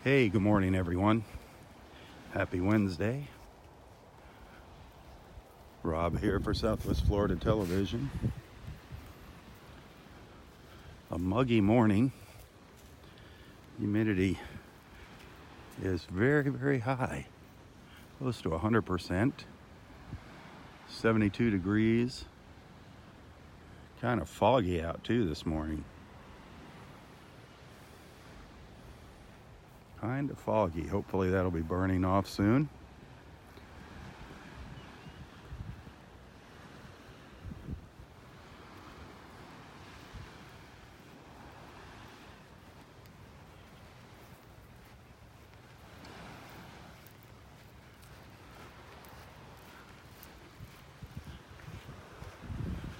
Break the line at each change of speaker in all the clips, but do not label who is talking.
Hey, good morning, everyone. Happy Wednesday. Rob here for Southwest Florida Television. A muggy morning. Humidity is very, very high, close to 100%. 72 degrees. Kind of foggy out too this morning. Kind of foggy. Hopefully that'll be burning off soon.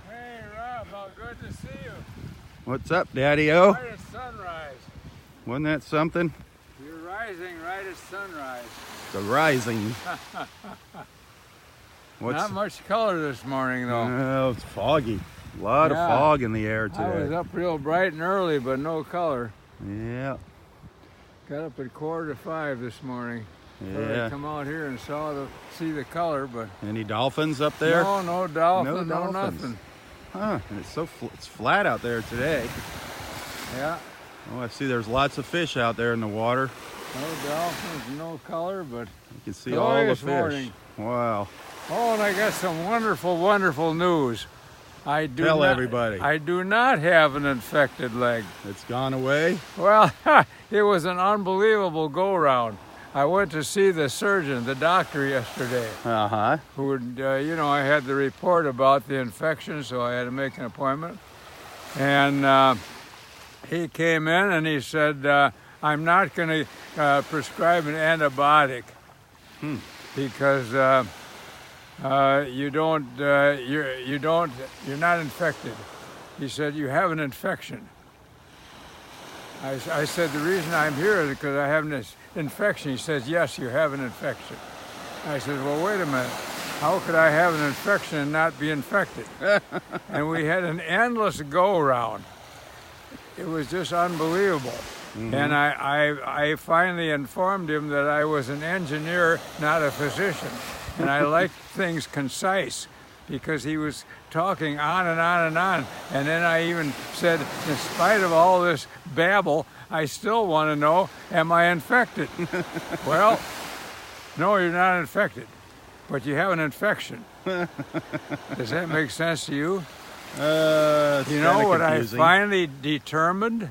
Hey Rob, how good to see you.
What's up, Daddy-O?
Right at sunrise.
Wasn't that something?
You're rising right at sunrise.
The rising.
Not much color this morning though.
Oh, it's foggy. A lot of fog in the air today.
I was up real bright and early, but no color.
Yeah.
Got up at 4:45 this morning.
Yeah.
I come out here and see the color, but
Any dolphins up there?
no dolphin,
No
no
dolphins.
nothing.
Huh. And it's flat out there today.
Yeah,
Oh, I see there's lots of fish out there in the water.
no dolphins, no color, but
You can see all the
glorious
fish.
morning.
Wow.
Oh, and I got some wonderful news.
Tell everybody.
I do not have an infected leg.
It's gone away.
Well, it was an unbelievable go-round. I went to see the surgeon, the doctor yesterday,
Uh-huh.
who would, I had the report about the infection, so I had to make an appointment. And he came in and he said, I'm not going to prescribe an antibiotic because you're not infected. He said, you have an infection. I said, the reason I'm here is because I have an infection. He says, yes, you have an infection. I said, well, wait a minute. How could I have an infection and not be infected? And we had an endless go-around. It was just unbelievable. Mm-hmm. And I finally informed him that I was an engineer, not a physician. And I liked things concise, because he was talking on and on and on. And then I even said, in spite of all this babble, I still want to know, am I infected? Well, no, you're not infected, but you have an infection. Does that make sense to you?
You
know what confusing. I finally determined?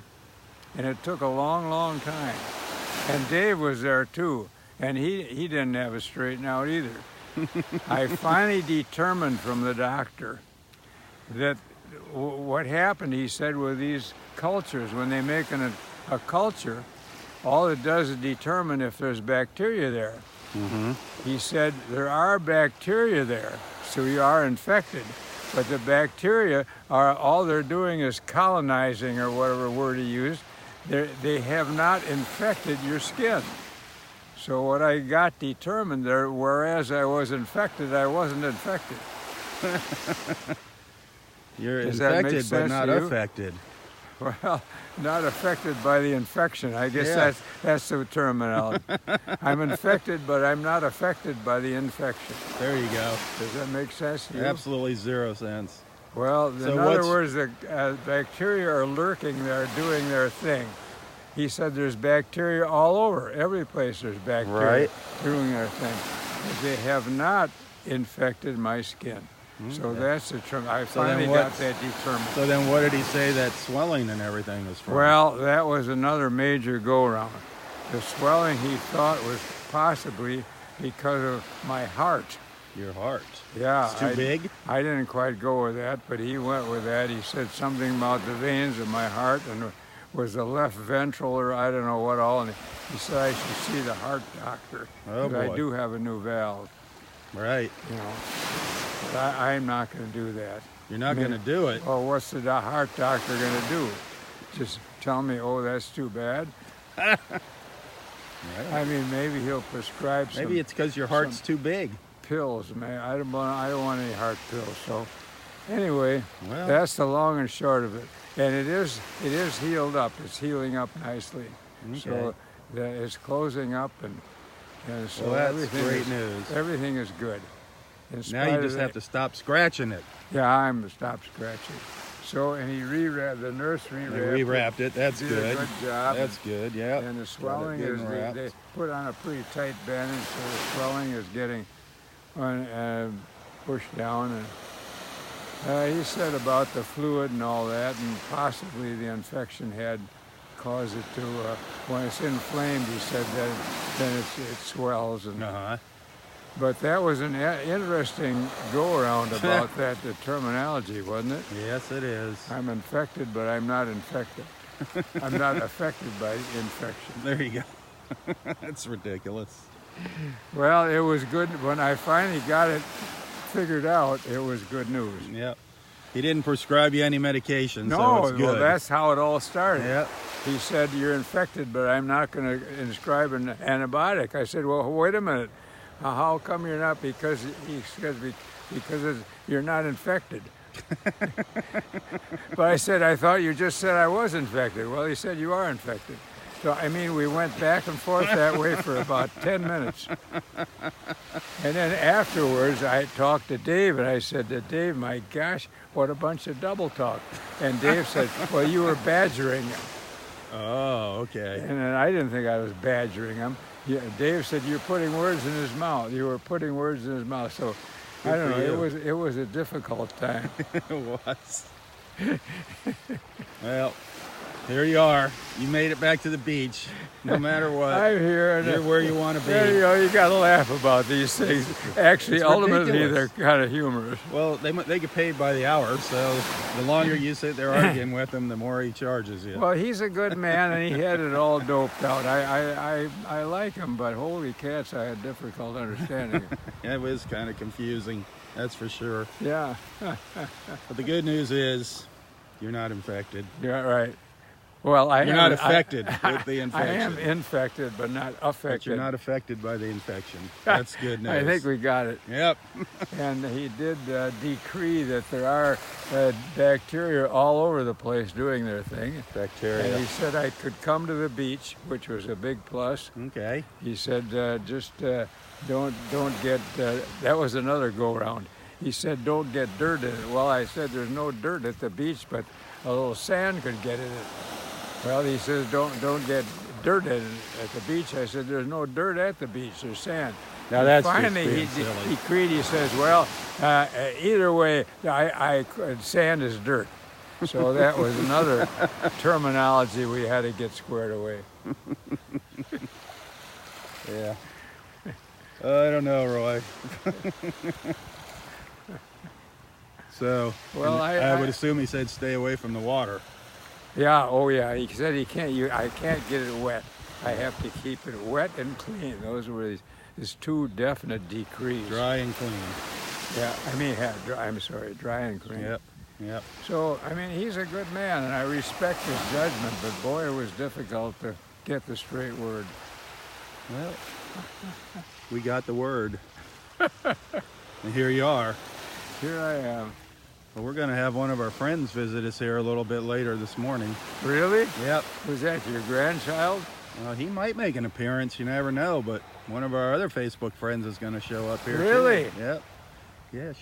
And it took a long time. And Dave was there too, and he didn't have it straightened out either. I finally determined from the doctor that what happened, he said, with these cultures, when they make a culture, all it does is determine if there's bacteria there. Mm-hmm. He said there are bacteria there, so you are infected, but the bacteria all they're doing is colonizing, or whatever word he used. They have not infected your skin. So what I got determined there, whereas I was infected, I wasn't infected.
You're infected but not affected.
Well, not affected by the infection. I guess that's the terminology. I'm infected, but I'm not affected by the infection.
There you go.
Does that make sense to you?
Absolutely 0 sense.
Well, in other words, the bacteria are lurking there, doing their thing. He said there's bacteria all over. Every place there's bacteria doing their thing. But they have not infected my skin. So that's the term. I finally got that determined.
So then what did he say that swelling and everything was from?
Well, that was another major go-around. The swelling, he thought, was possibly because of my heart.
Your heart?
Yeah.
It's too big?
I didn't quite go with that, but he went with that. He said something about the veins of my heart, and it was the left ventral, or I don't know what all. And he said I should see the heart doctor.
Oh, boy.
I do have a new valve.
Right.
You know. But I'm not going to do that.
You're not going to do it?
Well, what's the heart doctor going to do? Just tell me, oh, that's too bad?
Right.
I mean, maybe he'll prescribe
Maybe it's because your heart's too big.
Pills, man. I don't want any heart pills. So anyway, that's the long and short of it. And it is healed up. It's healing up nicely. Okay. So that it's closing up, and so
Well, that's
everything
great
is,
news.
Everything is good. In
Now
spite
you
of
just
the-
have to stop scratching it.
Yeah, I'm stop scratching. So, and he rewrapped, the nurse
They
rewrapped
rewrapped it. That's
did
good.
a good job.
That's good. Yeah.
And the swelling is, they put on a pretty tight bandage, so the swelling is getting pushed down. And he said about the fluid and all that, and possibly the infection had caused it to, when it's inflamed, he said that then it swells. And, But that was an interesting go-around about that, the terminology, wasn't it?
Yes, it is.
I'm infected, but I'm not infected. I'm not affected by infection.
There you go. That's ridiculous.
Well, it was good. When I finally got it figured out, it was good news.
Yep. He didn't prescribe you any medication,
No,
so it's good.
well, that's how it all started.
Yep.
He said, you're infected, but I'm not going to prescribe an antibiotic. I said, well, wait a minute. How come you're not? Because you're not infected. But I said, I thought you just said I was infected. Well, he said, you are infected. So, I mean, we went back and forth that way for about 10 minutes. And then afterwards, I talked to Dave, and I said to Dave, my gosh, what a bunch of double talk. And Dave said, well, you were badgering him.
Oh, okay.
And then I didn't think I was badgering him. Yeah, Dave said, you're putting words in his mouth. You were putting words in his mouth. So, I don't know, it was a difficult time.
It was. Well, here you are. You made it back to the beach, no matter what.
I'm here. And
you're where you want to be.
There you go. You got to laugh about these things. Actually,
It's
ultimately,
ridiculous.
they're kind of humorous.
Well, they get paid by the hour, so the longer you sit there arguing with him, the more he charges you.
Well, he's a good man, and he had it all doped out. I like him, but holy cats, I had difficult understanding him.
It was kind of confusing, that's for sure.
Yeah.
But the good news is, you're not infected.
You're right. Well,
You're not affected with the infection.
I am infected, but not affected.
But you're not affected by the infection. That's good news.
I think we got it.
Yep.
And he did decree that there are bacteria all over the place doing their thing.
Bacteria.
And he said I could come to the beach, which was a big plus.
Okay.
He said just don't get, that was another go-round. He said don't get dirt in it. Well, I said there's no dirt at the beach, but a little sand could get in it. Well, he says don't get dirt at the beach. I said there's no dirt at the beach. There's sand.
Now that's
finally
just
he
silly.
decreed. He says, well, either way, sand is dirt. So that was another terminology we had to get squared away.
Yeah. I don't know, Roy. So,
Well,
I would assume he said stay away from the water.
Yeah, oh yeah. He said I can't get it wet. I have to keep it wet and clean. Those were his two definite decrees.
Dry and clean.
Yeah, I mean, dry and clean.
Yep, yep.
So, I mean, he's a good man, and I respect his judgment, but boy, it was difficult to get the straight word.
Well, we got the word. And here you are.
Here I am.
Well, we're going to have one of our friends visit us here a little bit later this morning.
Really?
Yep.
Was that your grandchild?
He might make an appearance, you never know, but one of our other Facebook friends is going to show up here.
Really?
Too. Yep. Yeah,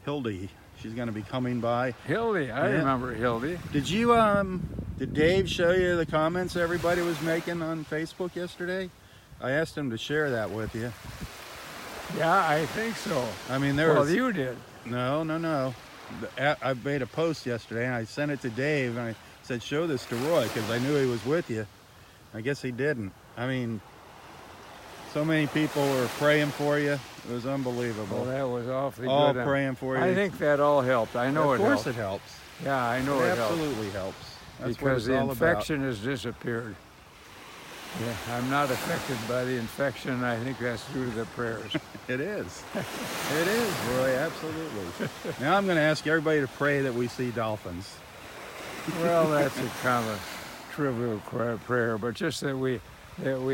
Hildy. She's going to be coming by.
Hildy, I remember Hildy.
Did Dave show you the comments everybody was making on Facebook yesterday? I asked him to share that with you.
Yeah, I think so.
I mean,
Well, you did.
No. I made a post yesterday and I sent it to Dave and I said, show this to Roy because I knew he was with you. I guess he didn't. I mean, so many people were praying for you. It was unbelievable.
Well, that was awfully
all
good.
praying for you.
I think that all helped. I know
of
it helped.
course it helps.
Yeah, I know
It
it helped.
absolutely helps. That's
Because
what
the
it's all
infection has disappeared. Yeah, I'm not affected by the infection. I think that's due to the prayers.
It is. It is, Roy, absolutely. Now I'm going to ask everybody to pray that we see dolphins.
Well, that's a kind of trivial prayer, but just that we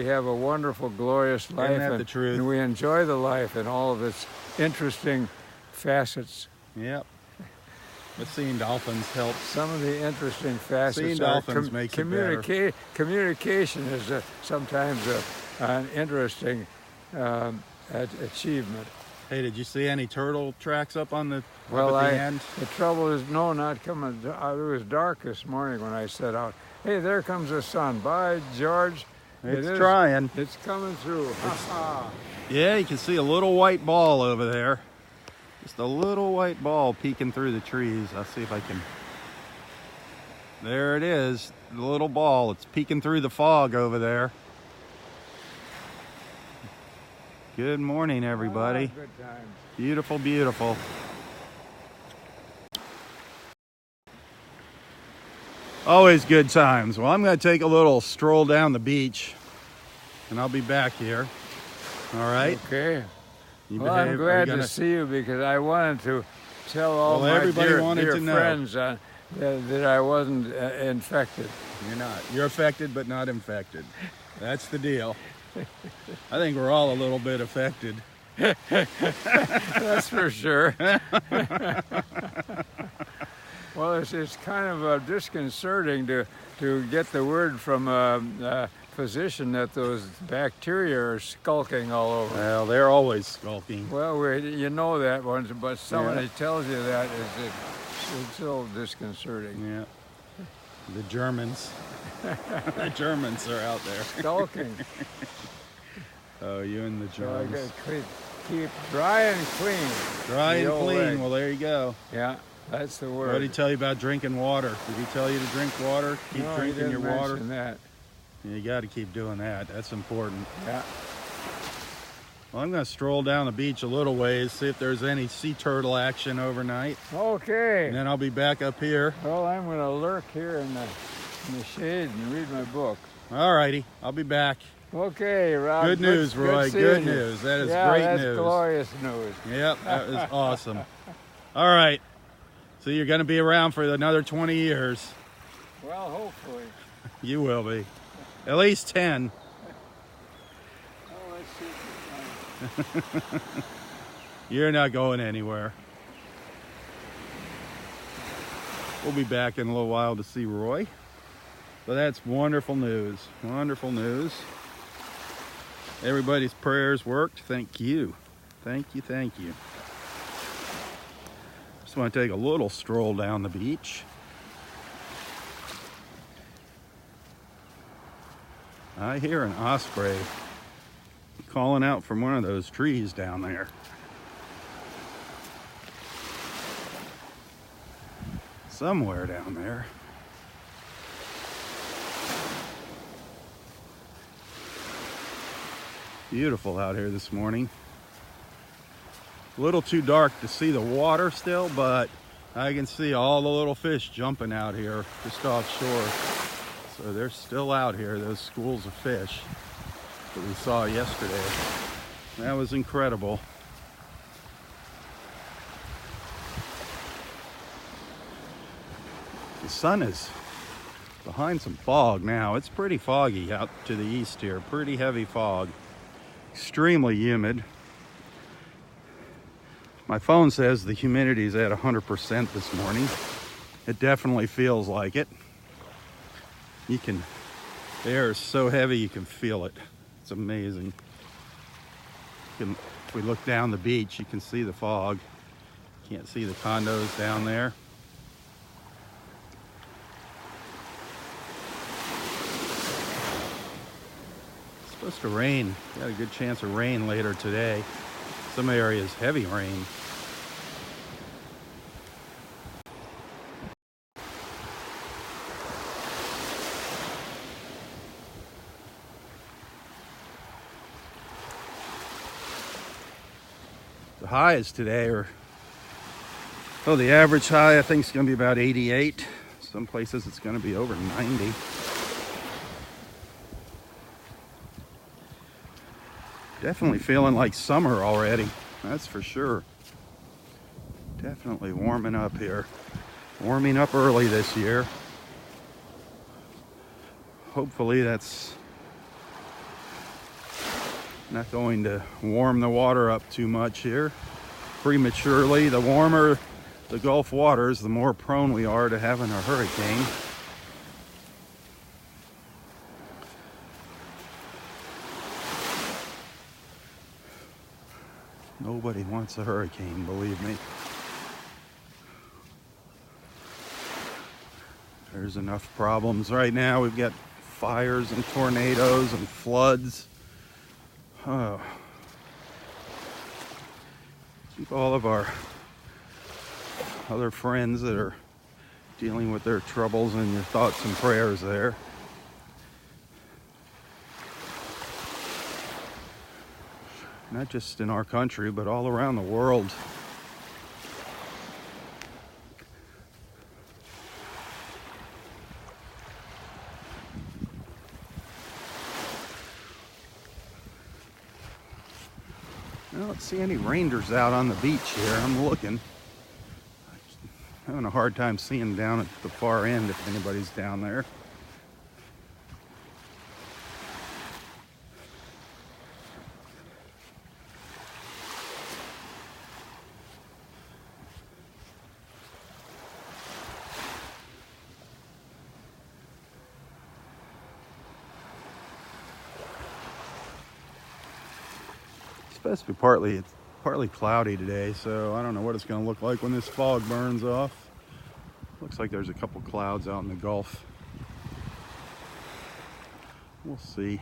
have a wonderful, glorious life,
Isn't that the truth?
and we enjoy the life and all of its interesting facets.
Yep. But seeing dolphins helps.
Some of the interesting facets
Seeing
are
dolphins makes it better.
communication is sometimes an interesting achievement.
Hey, did you see any turtle tracks up on the
Well,
up at the end?
the trouble is, no, not coming. It was dark this morning when I set out. Hey, there comes the sun. By George,
It's trying.
It's coming through.
Yeah, you can see a little white ball over there. Just a little white ball peeking through the trees. I'll see if I can. There it is, the little ball. It's peeking through the fog over there. Good morning, everybody.
Good times.
Beautiful, beautiful. Always good times. Well, I'm going to take a little stroll down the beach, and I'll be back here. All right?
Okay.
You
Well, I'm glad
to
see you because I wanted to tell all my
everybody
dear
wanted to know.
friends that I wasn't infected.
You're not. You're affected, but not infected. That's the deal. I think we're all a little bit affected.
That's for sure. Well, it's kind of disconcerting to get the word from a physician that those bacteria are skulking all over.
Well, they're always skulking.
Well, you know that once, but somebody tells you that it's so disconcerting.
Yeah. The Germans. The Germans are out there.
Skulking.
Oh, you and the
So I
Germans.
gotta keep dry and clean.
Dry and clean.
Leg.
Well, there you go.
Yeah, that's the word.
What did he tell you about drinking water? Did he tell you to drink water? Keep
No,
drinking
he
your
didn't
water?
mention that.
Yeah, you got to keep doing that. That's important.
Yeah.
Well, I'm going to stroll down the beach a little ways, see if there's any sea turtle action overnight.
Okay.
And then I'll be back up here.
Well, I'm going to lurk here in the shade and read my book.
All righty. I'll be back.
Okay, Rob.
Good news, Roy. Good news. That is great
that's
news.
Glorious news.
Yep, that is awesome. All right. So you're going to be around for another 20 years.
Well, hopefully.
You will be. At least 10.
Oh, let's see.
You're not going anywhere. We'll be back in a little while to see Roy. But that's wonderful news. Wonderful news. Everybody's prayers worked. Thank you. Thank you, thank you. Just want to take a little stroll down the beach. I hear an osprey calling out from one of those trees down there. Somewhere down there. Beautiful out here this morning. A little too dark to see the water still, but I can see all the little fish jumping out here just offshore. So they're still out here, those schools of fish that we saw yesterday. That was incredible. The sun is behind some fog now. It's pretty foggy out to the east here, pretty heavy fog. Extremely humid. My phone says the humidity is at 100% this morning. It definitely feels like it. The air is so heavy you can feel it. It's amazing. If we look down the beach, you can see the fog. Can't see the condos down there. Supposed to rain. Got a good chance of rain later today. Some areas heavy rain. The highs today are, the average high I think is going to be about 88. Some places it's going to be over 90. Definitely feeling like summer already, that's for sure. Definitely warming up here. Warming up early this year. Hopefully that's not going to warm the water up too much here prematurely. The warmer the Gulf waters, the more prone we are to having a hurricane. Nobody wants a hurricane, believe me. There's enough problems right now. We've got fires and tornadoes and floods. Oh. Keep all of our other friends that are dealing with their troubles in your thoughts and prayers there. Not just in our country, but all around the world. I don't see any rangers out on the beach here. I'm looking. Having a hard time seeing down at the far end if anybody's down there. It's supposed to be it's partly cloudy today, so I don't know what it's going to look like when this fog burns off. Looks like there's a couple clouds out in the Gulf. We'll see.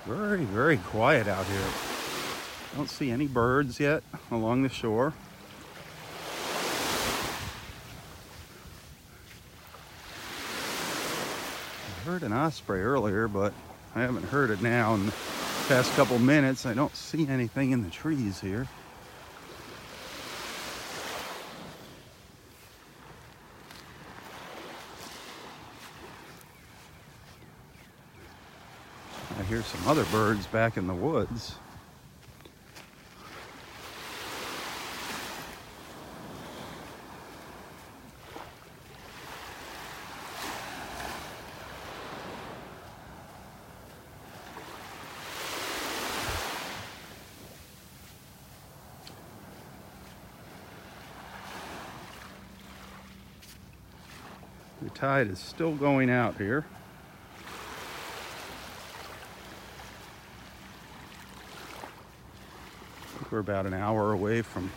Very, very quiet out here. Don't see any birds yet along the shore. I heard an osprey earlier, but I haven't heard it now. In the past couple minutes, I don't see anything in the trees here. I hear some other birds back in the woods. The tide is still going out here. We're about an hour away from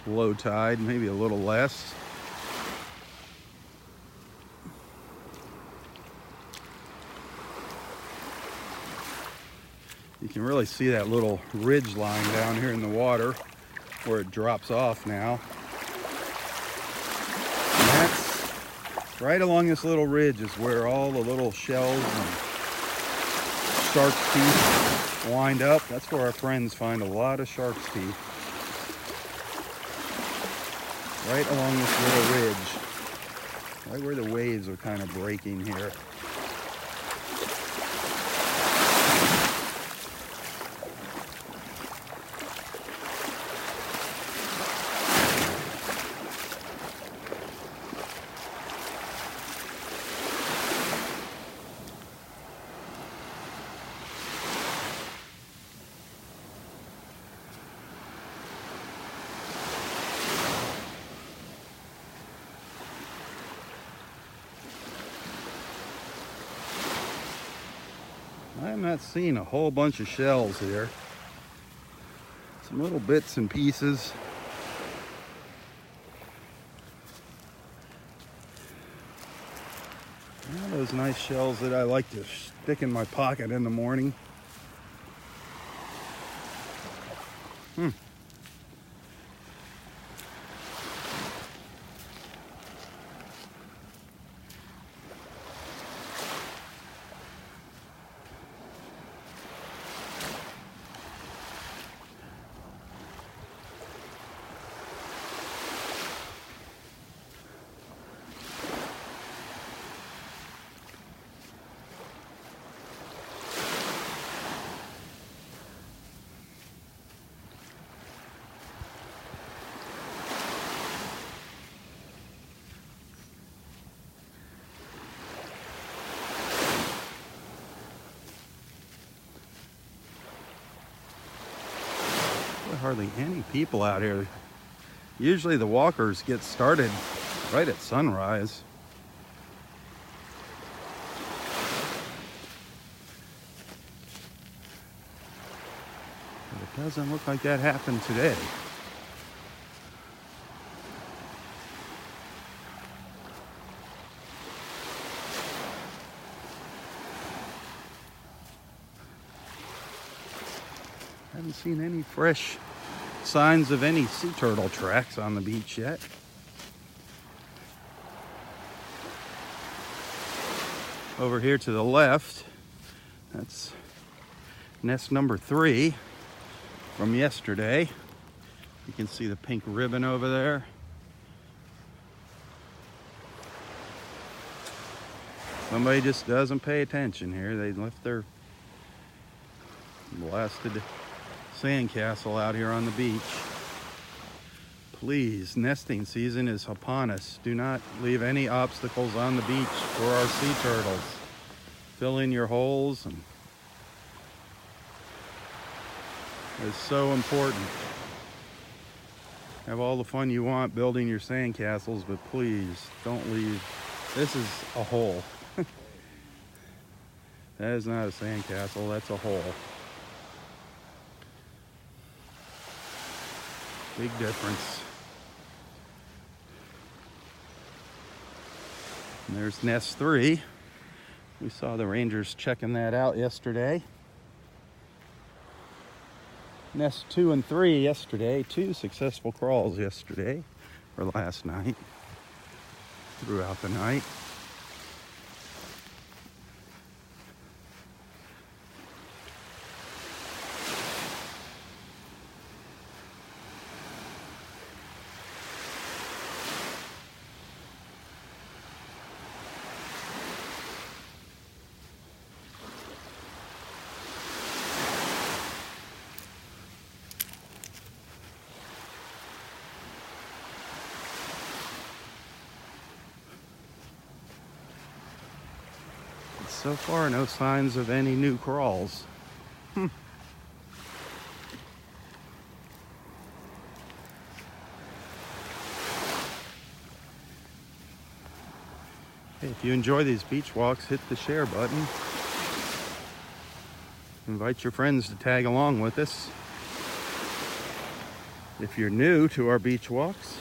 low tide, maybe a little less. You can really see that little ridge line down here in the water where it drops off now. And that's right along this little ridge is where all the little shells and shark's teeth wind up. That's where our friends find a lot of shark's teeth. Right along this little ridge. Right where the waves are kind of breaking here. I'm not seeing a whole bunch of shells here. Some little bits and pieces. One of those nice shells that I like to stick in my pocket in the morning. hardly any people out here. Usually the walkers get started right at sunrise. But it doesn't look like that happened today. Haven't seen any fresh signs of any sea turtle tracks on the beach yet. Over here to the left, that's nest number 3 from yesterday. You can see the pink ribbon over there. Somebody just doesn't pay attention here. They left their blasted sandcastle out here on the beach. Please, nesting season is upon us. Do not leave any obstacles on the beach for our sea turtles. Fill in your holes, and it's so important. Have all the fun you want building your sandcastles, but please don't leave. This is a hole. That is not a sandcastle, that's a hole. Big difference. And there's nest 3. We saw the rangers checking that out yesterday. Nest 2 and 3 yesterday. 2 successful crawls yesterday, or last night, throughout the night. So far, no signs of any new crawls. Hey, if you enjoy these beach walks, hit the share button. Invite your friends to tag along with us. If you're new to our beach walks,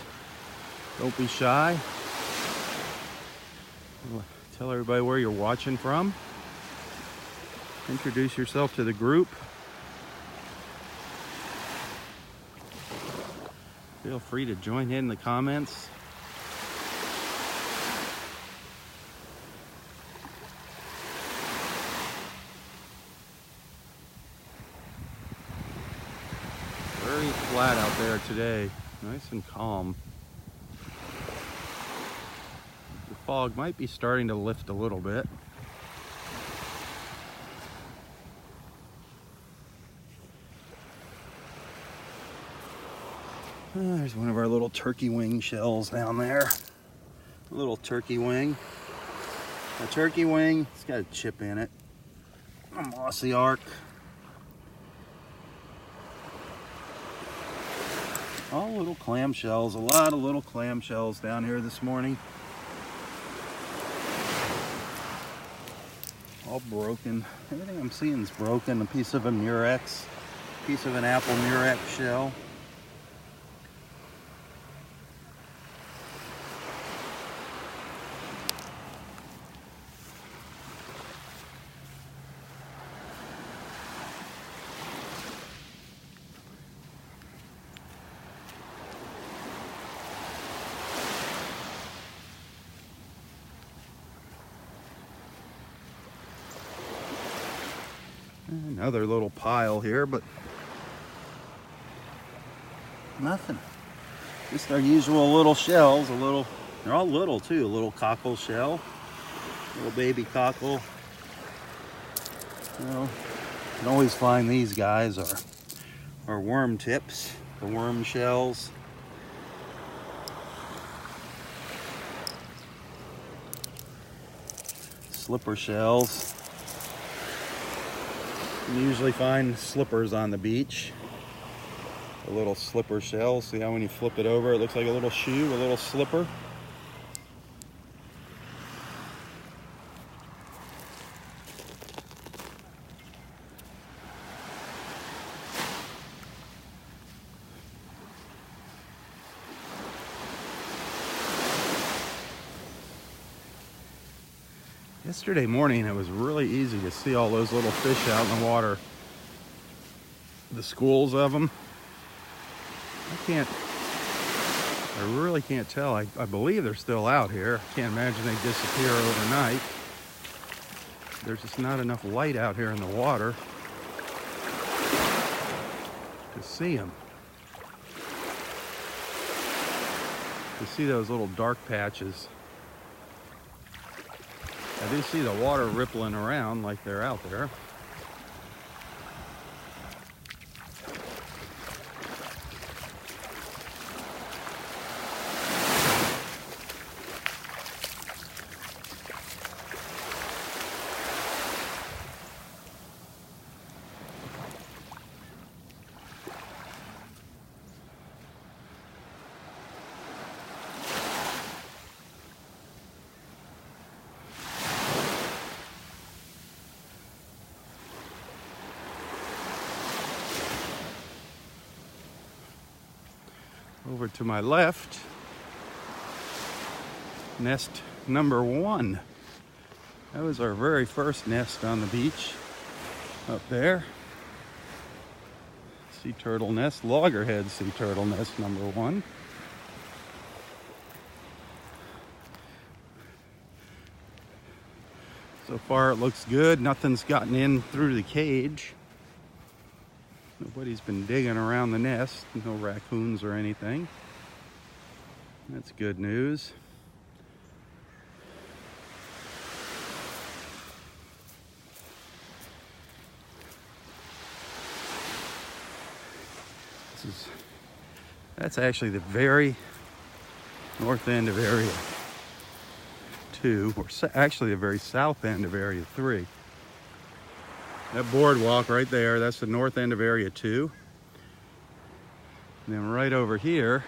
don't be shy. Tell everybody where you're watching from. Introduce yourself to the group. Feel free to join in the comments. Very flat out there today. Nice and calm. The fog might be starting to lift a little bit. There's one of our little turkey wing shells down there. A little turkey wing. A turkey wing, it's got a chip in it. A mossy arc. All little clam shells, a lot of little clam shells down here this morning. All broken. Everything I'm seeing is broken. A piece of a murex, piece of an apple murex shell. Another little pile here, but nothing. Just our usual little shells. They're all little too. A little cockle shell, little baby cockle. You know, you can always find these guys are worm tips, the worm shells. Slipper shells. You usually find slippers on the beach. A little slipper shell. See how when you flip it over, it looks like a little shoe, a little slipper. Yesterday morning, it was really easy to see all those little fish out in the water. The schools of them. I really can't tell. I believe they're still out here. I can't imagine they disappear overnight. There's just not enough light out here in the water to see them. To see those little dark patches. I do see the water rippling around like they're out there. Over to my left, nest number 1. That was our very first nest on the beach up there. Sea turtle nest, loggerhead sea turtle nest number 1. So far it looks good. Nothing's gotten in through the cage. Nobody's been digging around the nest. No raccoons or anything. That's good news. That's actually the very north end of Area 2, or actually the very south end of Area 3. That boardwalk right there, that's the north end of Area 2. And then right over here,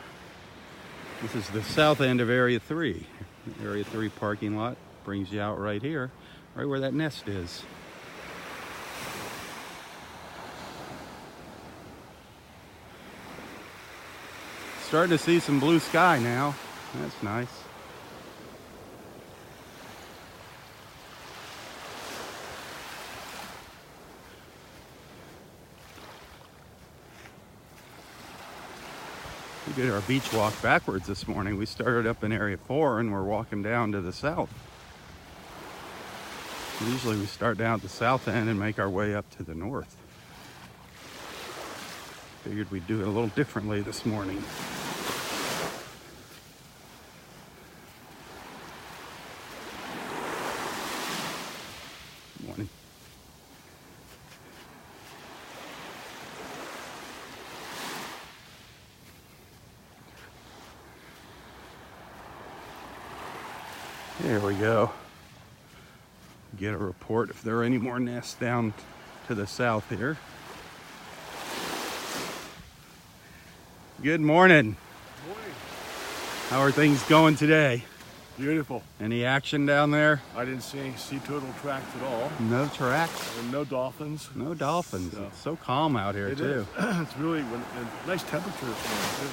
this is the south end of Area 3. Area 3 parking lot brings you out right here, right where that nest is. Starting to see some blue sky now. That's nice. We did our beach walk backwards this morning. We started up in Area 4 and we're walking down to the south. Usually we start down at the south end and make our way up to the north. Figured we'd do it a little differently this morning. Morning. There we go. Get a report if there are any more nests down to the south here. Good morning.
Morning.
How are things going today?
Beautiful.
Any action down there?
I didn't see any sea turtle tracks at all.
No tracks?
And no dolphins.
No dolphins.
So,
it's so calm out here, too.
It's really nice temperature this morning, too.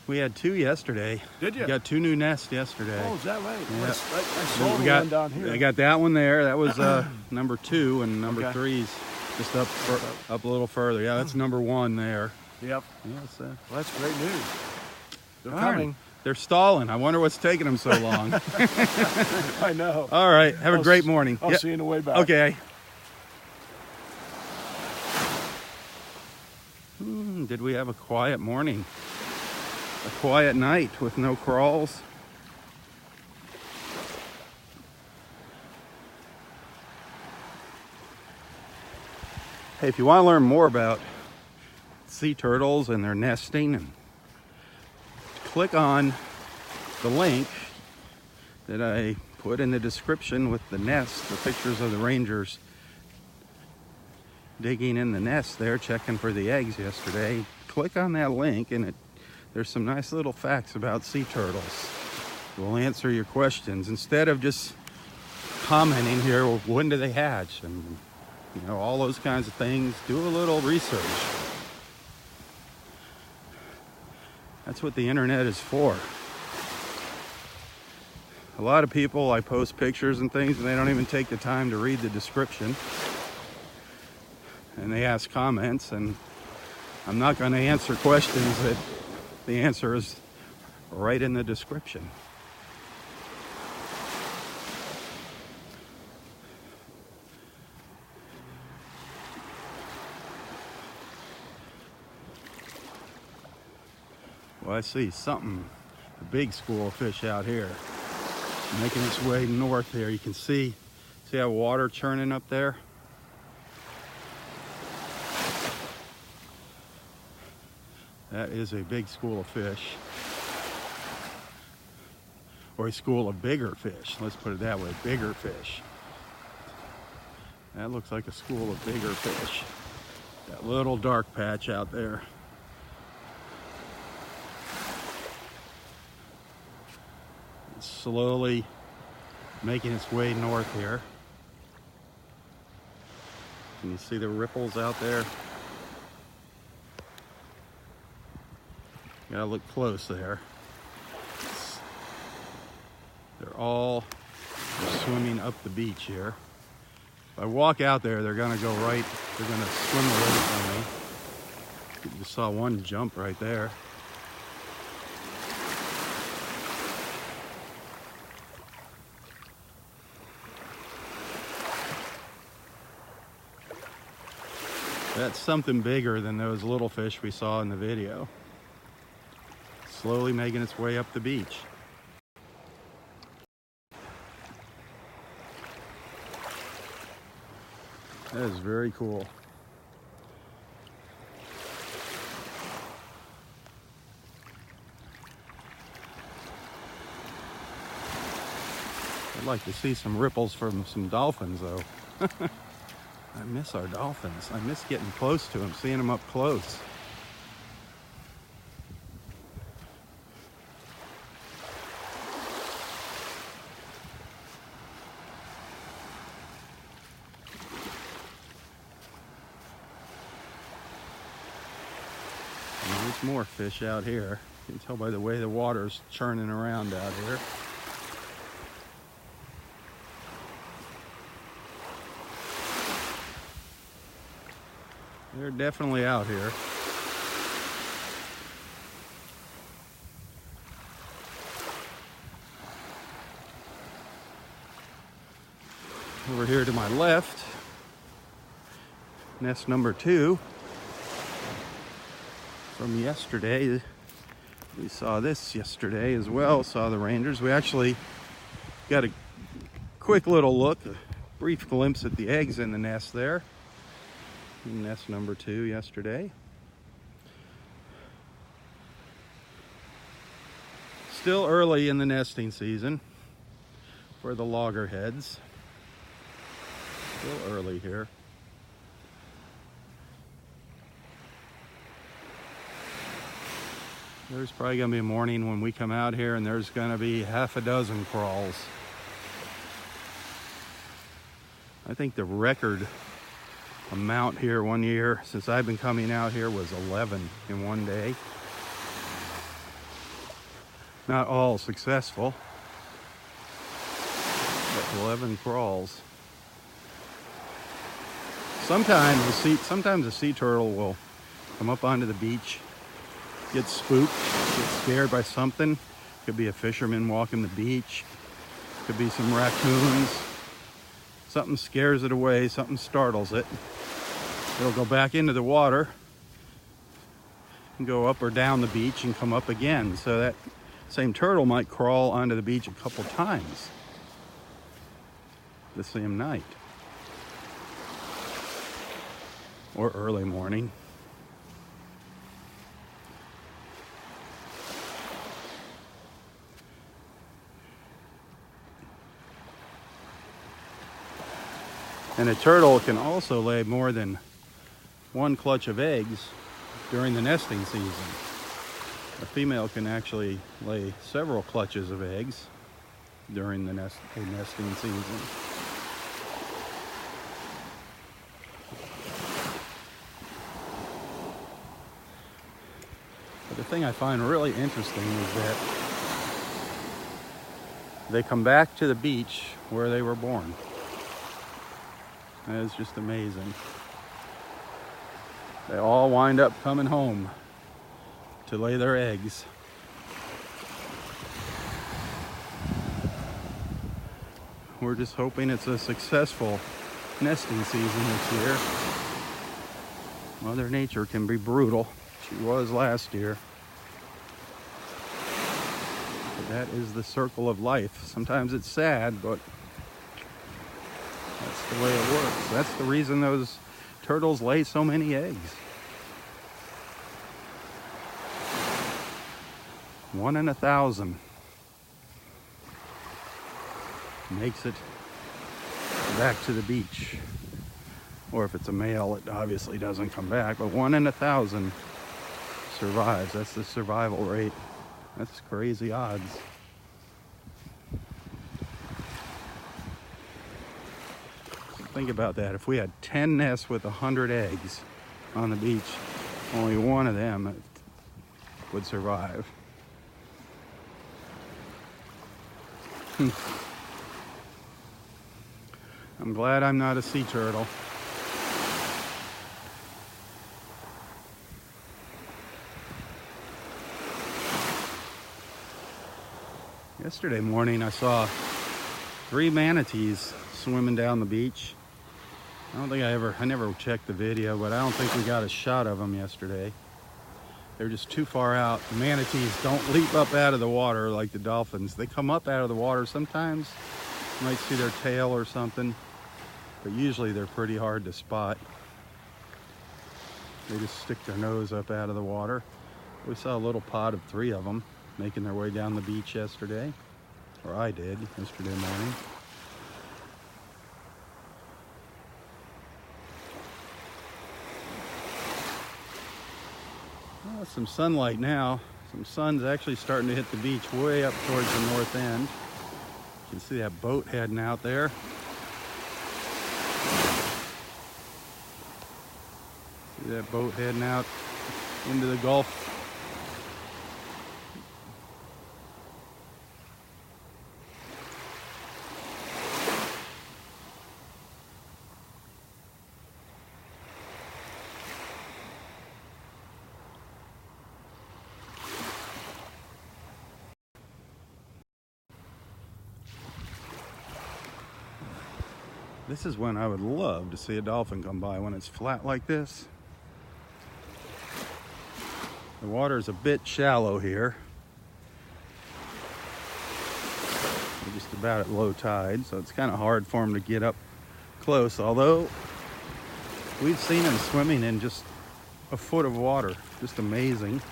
We had 2 yesterday.
Did you?
We got 2 new nests yesterday.
Oh, is that right?
Yeah.
I saw the one down here.
I got that one there. That was number 2, and number
Okay.
3's just up a little further. Yeah, that's number 1 there.
Yep.
Yes,
Well, that's great news. They're
darn.
coming.
They're stalling. I wonder what's taking them so long.
I know.
All right. Have a great morning.
I'll
Yep.
see you on the way back.
Okay. Did we have a quiet morning? A quiet night with no crawls? Hey, if you want to learn more about sea turtles and their nesting, and click on the link that I put in the description with the nest, the pictures of the rangers digging in the nest there, checking for the eggs yesterday. click on that link, and there's some nice little facts about sea turtles. We'll answer your questions instead of just commenting here, well, when do they hatch, and all those kinds of things. Do a little research. That's what the internet is for. A lot of people, I post pictures and things, and they don't even take the time to read the description. And they ask comments, and I'm not going to answer questions that the answer is right in the description. Well, I see something, a big school of fish out here, making its way north here. You can see how water churning up there? That is a big school of fish. Or a school of bigger fish. Let's put it that way, bigger fish. That looks like a school of bigger fish. That little dark patch out there. It's slowly making its way north here. Can you see the ripples out there? Gotta look close there. They're swimming up the beach here. If I walk out there, they're gonna go right, they're gonna swim away from me. You just saw one jump right there. That's something bigger than those little fish we saw in the video. Slowly making its way up the beach. That is very cool. I'd like to see some ripples from some dolphins, though. I miss our dolphins. I miss getting close to them, seeing them up close. There's more fish out here. You can tell by the way the water's churning around out here. They're definitely out here. Over here to my left, nest number 2 from yesterday. We saw this yesterday as well, saw the rangers. We actually got a quick little look, a brief glimpse at the eggs in the nest there. Nest number 2 yesterday. Still early in the nesting season for the loggerheads. Still early here. There's probably going to be a morning when we come out here and there's going to be half a dozen crawls. I think the record amount here one year since I've been coming out here was 11 in one day. Not all successful, but 11 crawls. Sometimes a sea turtle will come up onto the beach, get spooked, get scared by something. Could be a fisherman walking the beach, could be some raccoons. Something scares it away, something startles it. It'll go back into the water and go up or down the beach and come up again. So that same turtle might crawl onto the beach a couple times the same night or early morning. And a turtle can also lay more than one clutch of eggs during the nesting season. A female can actually lay several clutches of eggs during the nesting season. But the thing I find really interesting is that they come back to the beach where they were born. That is just amazing. They all wind up coming home to lay their eggs. We're just hoping it's a successful nesting season this year. Mother Nature can be brutal. She was last year. But that is the circle of life. Sometimes it's sad, but that's the way it works. That's the reason those turtles lay so many eggs. 1 in 1,000 makes it back to the beach. Or if it's a male, it obviously doesn't come back, but 1 in 1,000 survives. That's the survival rate. That's crazy odds. So think about that. If we had 10 nests with 100 eggs on the beach, only one of them would survive. I'm glad I'm not a sea turtle. Yesterday morning I saw 3 manatees swimming down the beach. I never checked the video, but I don't think we got a shot of them yesterday. They're just too far out. Manatees don't leap up out of the water like the dolphins. They come up out of the water sometimes. You might see their tail or something, but usually they're pretty hard to spot. They just stick their nose up out of the water. We saw a little pod of 3 of them making their way down the beach yesterday, or I did yesterday morning. Well, some sunlight now. Some sun's actually starting to hit the beach way up towards the north end. You can see that boat heading out there. See that boat heading out into the Gulf. This is when I would love to see a dolphin come by, when it's flat like this. The water is a bit shallow here. We're just about at low tide, so it's kind of hard for them to get up close, although we've seen them swimming in just a foot of water. Just amazing.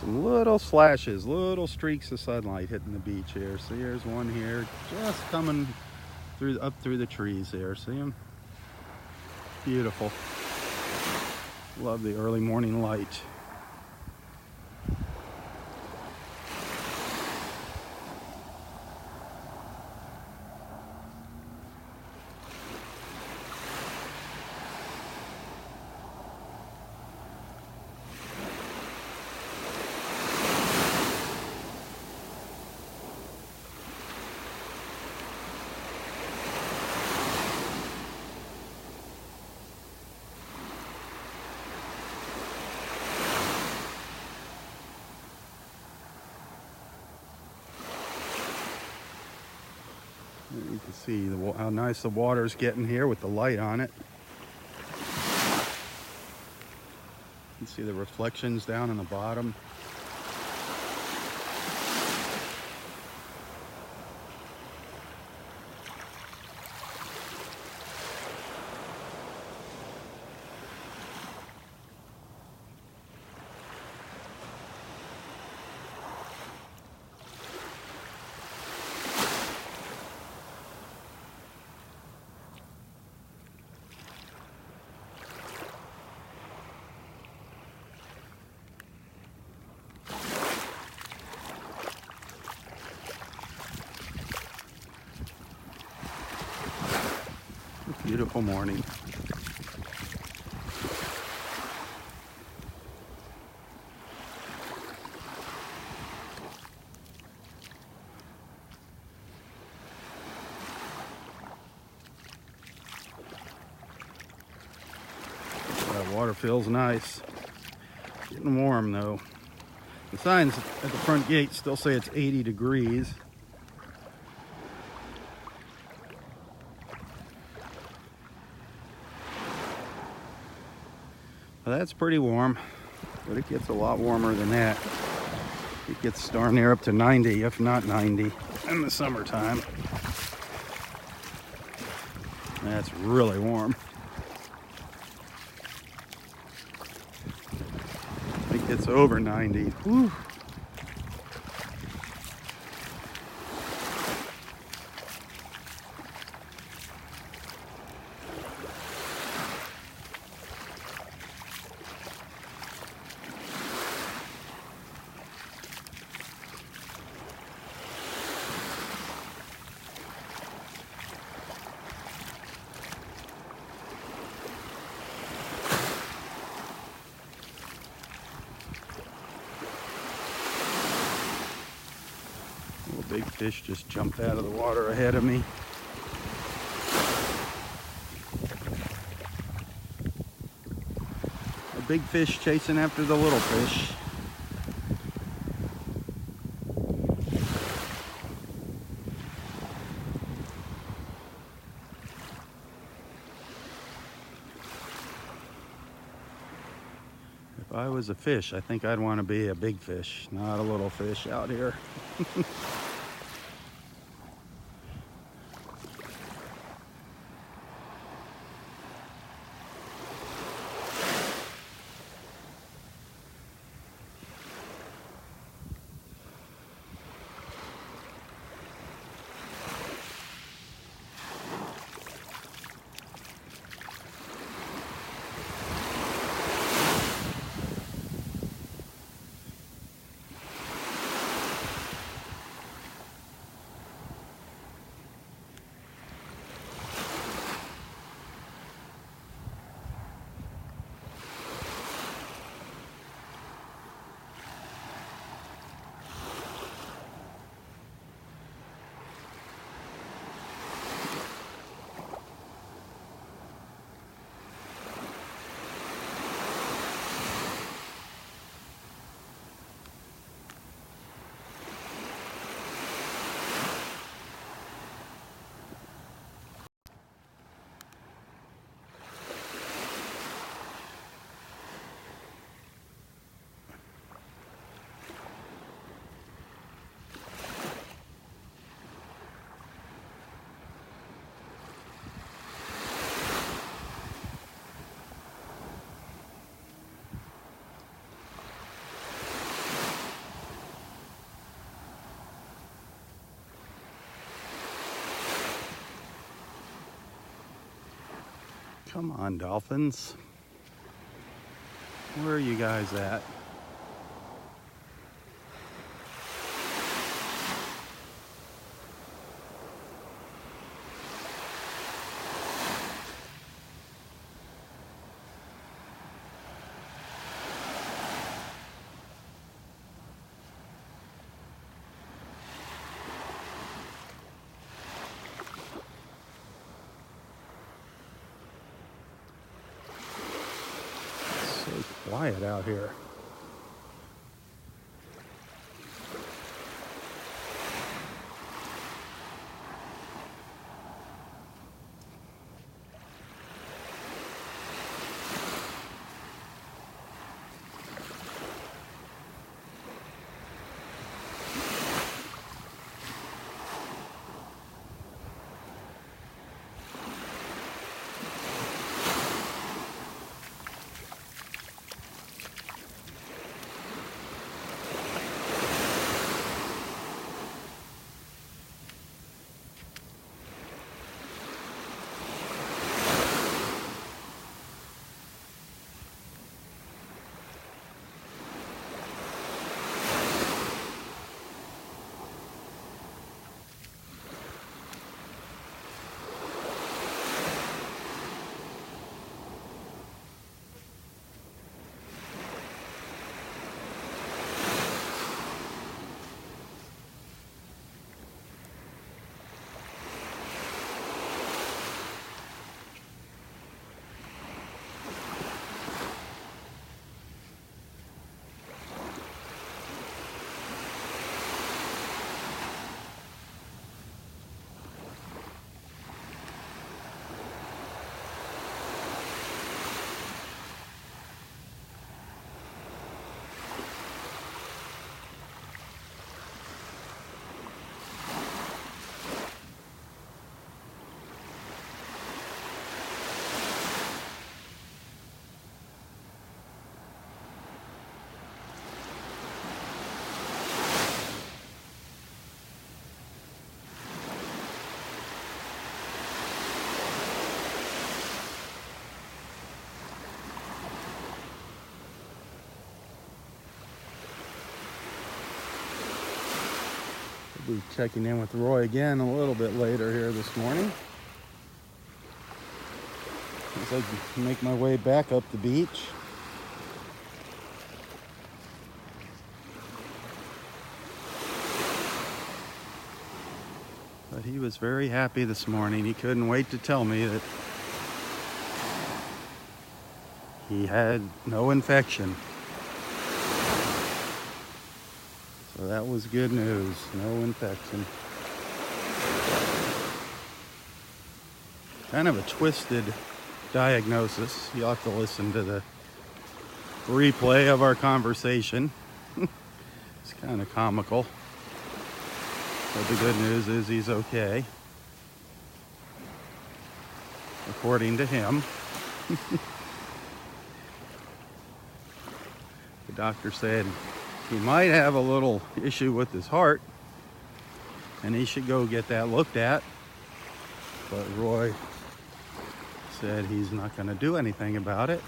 Some little flashes, little streaks of sunlight hitting the beach here. See, here's one here, just coming up through the trees there. See them? Beautiful. Love the early morning light. You can see how nice the water's getting here with the light on it. You can see the reflections down in the bottom. Beautiful morning. That water feels nice. Getting warm though. The signs at the front gate still say it's 80 degrees. Well, that's pretty warm, but it gets a lot warmer than that. It gets darn near up to 90, if not 90, in the summertime. That's really warm. It gets over 90. Whew. Big fish just jumped out of the water ahead of me. A big fish chasing after the little fish. If I was a fish, I think I'd want to be a big fish, not a little fish out here. Come on, dolphins. Where are you guys at? Quiet out here. We'll be checking in with Roy again a little bit later here this morning. As I make my way back up the beach. But he was very happy this morning. He couldn't wait to tell me that he had no infection. So that was good news. No infection. Kind of a twisted diagnosis. You'll have to listen to the replay of our conversation. It's kind of comical. But the good news is he's okay. According to him. The doctor said he might have a little issue with his heart and he should go get that looked at. But Roy said he's not going to do anything about it.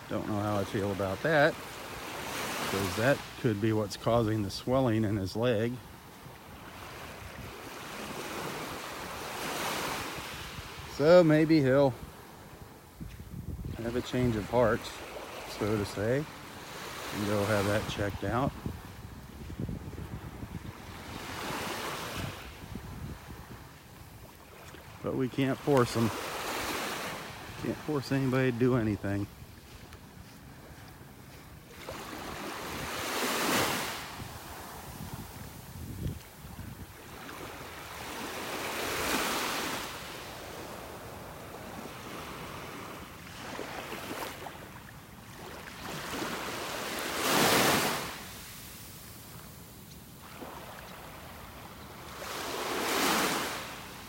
Don't know how I feel about that, because that could be what's causing the swelling in his leg. So maybe he'll have a change of heart, so to say, and go have that checked out. But we can't force him. Can't force anybody to do anything.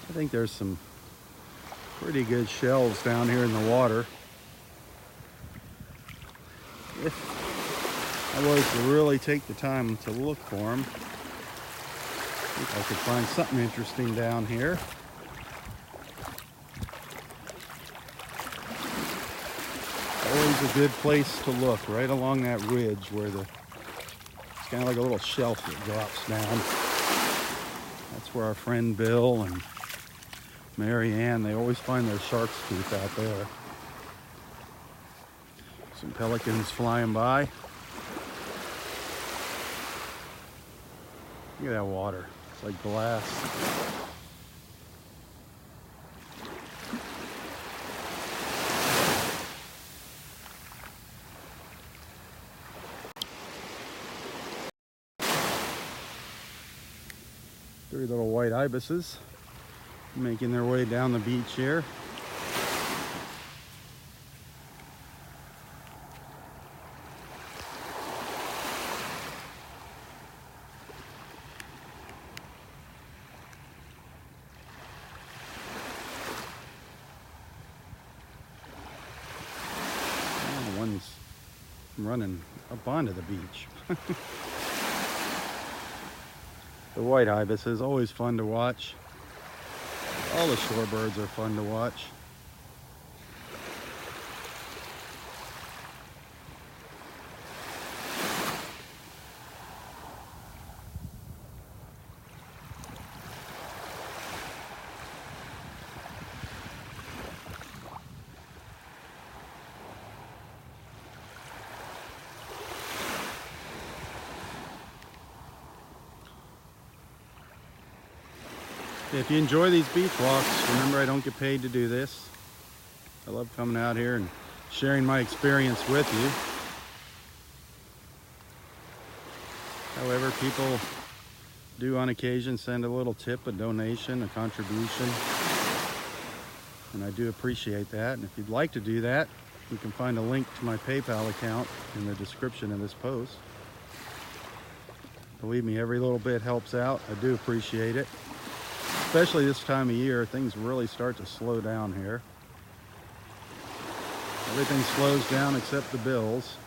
I think there's some pretty good shells down here in the water. If I was to really take the time to look for them, I think I could find something interesting down here. Always a good place to look, right along that ridge where it's kind of like a little shelf that drops down. That's where our friend Bill and Mary Ann, they always find their shark's tooth out there. Some pelicans flying by. Look at that water. It's like glass. Three little white ibises making their way down the beach here. Oh, one's running up onto the beach. The white ibis is always fun to watch. All the shorebirds are fun to watch. If you enjoy these beach walks, remember I don't get paid to do this. I love coming out here and sharing my experience with you. However, people do on occasion send a little tip, a donation, a contribution. And I do appreciate that. And if you'd like to do that, you can find a link to my PayPal account in the description of this post. Believe me, every little bit helps out. I do appreciate it. Especially this time of year, things really start to slow down here. Everything slows down except the bills.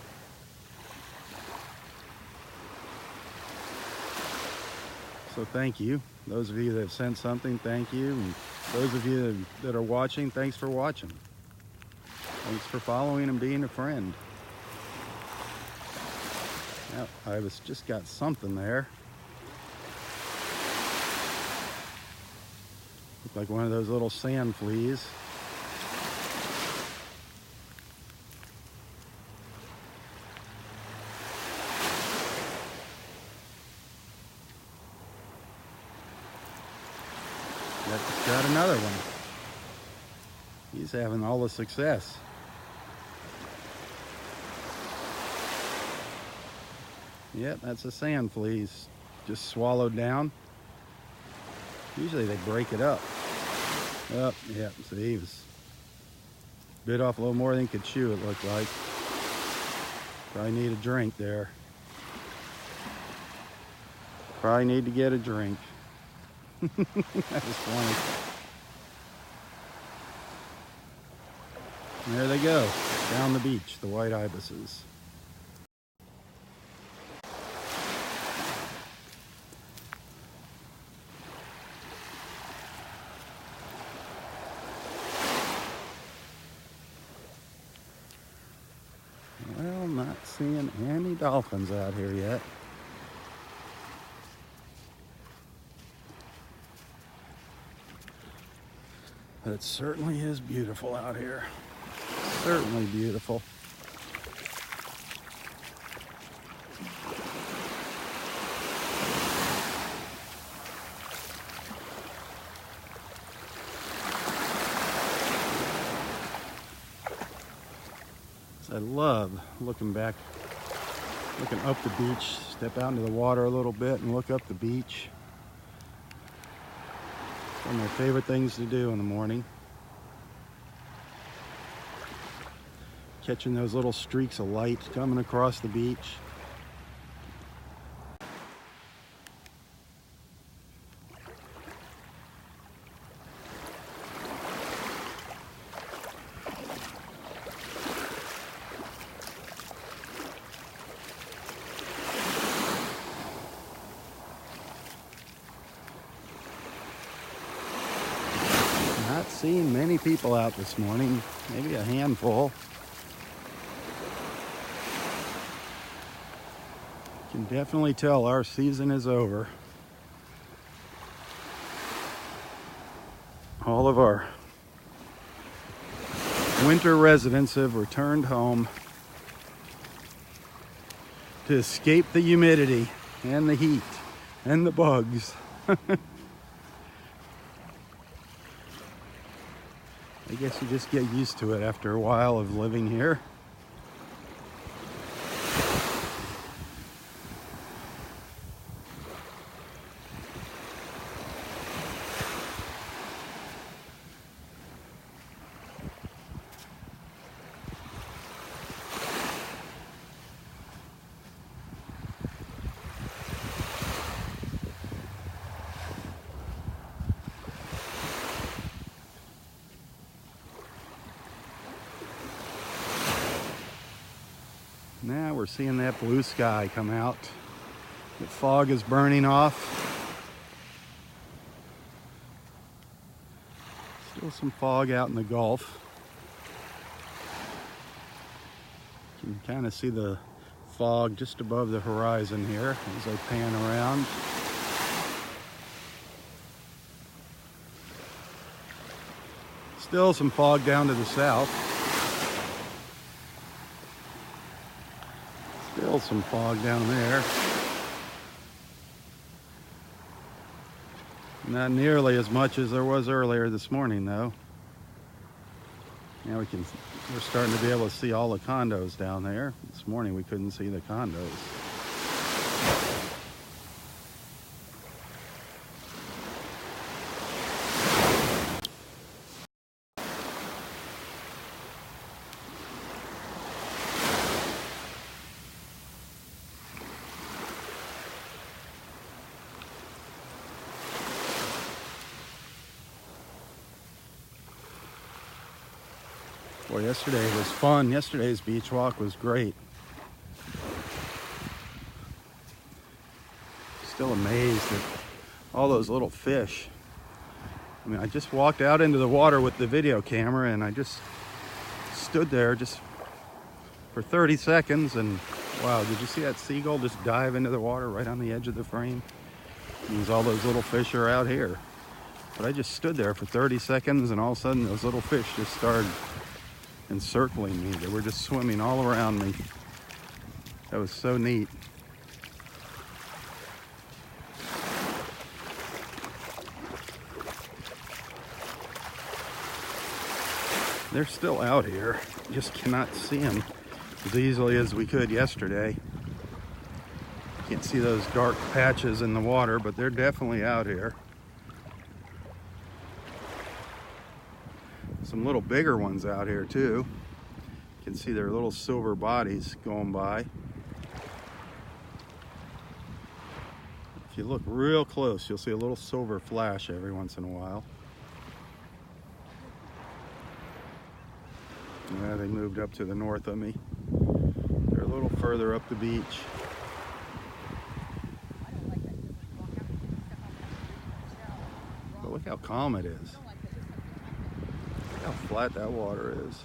So thank you. Those of you that have sent something, thank you. And those of you that are watching, thanks for watching. Thanks for following and being a friend. Yep, I was just got something there. Looked like one of those little sand fleas. Just got another one. He's having all the success. Yep, that's a sand flea. He's just swallowed down. Usually they break it up. Oh, yeah, see, he was bit off a little more than he could chew, it looked like. Probably need a drink there. Probably need to get a drink. That was funny. And there they go, down the beach, the white ibises. Well, not seeing any dolphins out here yet. But it certainly is beautiful out here. Certainly beautiful. I love looking back, looking up the beach, step out into the water a little bit and look up the beach. One of my favorite things to do in the morning. Catching those little streaks of light coming across the beach. Not seeing many people out this morning, maybe a handful. Can definitely tell our season is over. All of our winter residents have returned home to escape the humidity and the heat and the bugs. I guess you just get used to it after a while of living here. Now we're seeing that blue sky come out. The fog is burning off. Still some fog out in the Gulf. You can kind of see the fog just above the horizon here as I pan around. Still some fog down to the south. Still some fog down there. Not nearly as much as there was earlier this morning, though. Now we're starting to be able to see all the condos down there. This morning we couldn't see the condos. Boy, yesterday was fun. Yesterday's beach walk was great. Still amazed at all those little fish. I mean, I just walked out into the water with the video camera and I just stood there just for 30 seconds and Wow, did you see that seagull just dive into the water right on the edge of the frame? Means all those little fish are out here. But I just stood there for 30 seconds and all of a sudden those little fish just started encircling me. They were just swimming all around me. That was so neat. They're still out here. Just cannot see them as easily as we could yesterday. Can't see those dark patches in the water, but they're definitely out here. Some little bigger ones out here too. You can see their little silver bodies going by. If you look real close, you'll see a little silver flash every once in a while. Yeah, they moved up to the north of me. They're a little further up the beach. But look how calm it is. Look how flat that water is.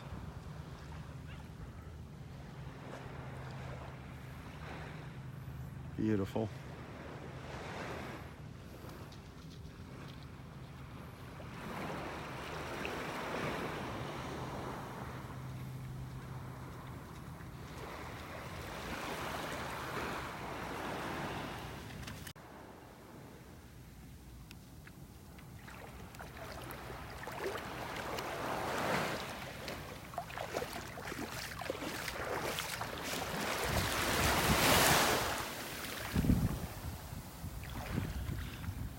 Beautiful.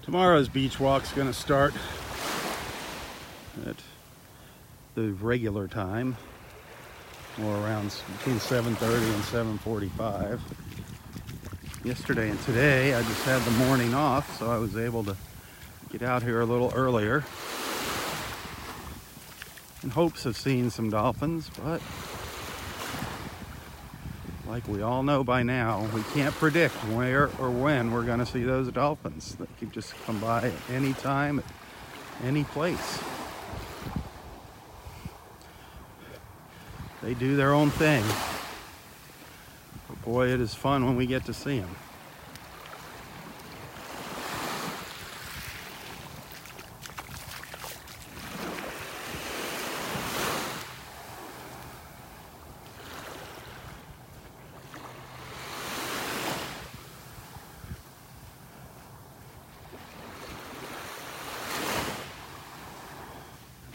Tomorrow's beach walk's going to start at the regular time, or around between 7:30 and 7:45. Yesterday and today I just had the morning off, so I was able to get out here a little earlier in hopes of seeing some dolphins, but like we all know by now, we can't predict where or when we're going to see those dolphins. They could just come by at any time, at any place. They do their own thing. But boy, it is fun when we get to see them.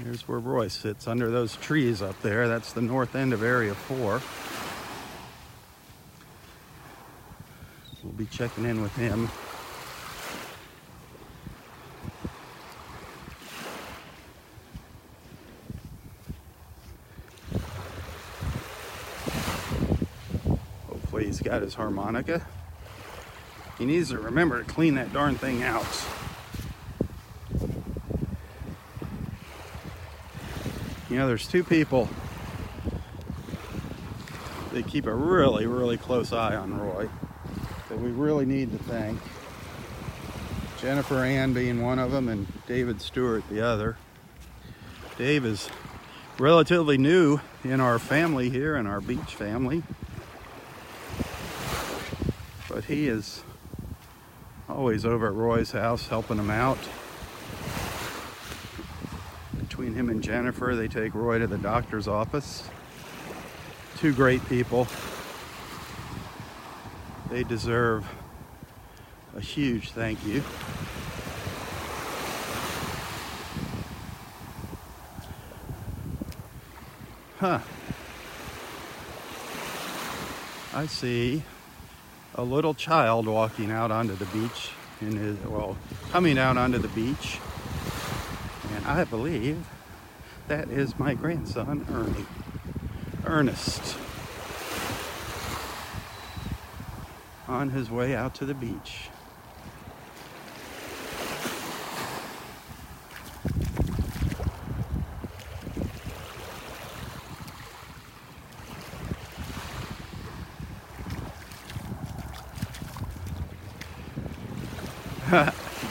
Here's where Roy sits, under those trees up there. That's the north end of Area 4. We'll be checking in with him. Hopefully he's got his harmonica. He needs to remember to clean that darn thing out. You know, there's two people that keep a really, really close eye on Roy that we really need to thank. Jennifer Ann being one of them and David Stewart the other. Dave is relatively new in our family here, in our beach family. But he is always over at Roy's house helping him out. Between him and Jennifer, they take Roy to the doctor's office. Two great people. They deserve a huge thank you. I see a little child walking out onto the beach coming out onto the beach. And I believe that is my grandson, Ernest, on his way out to the beach.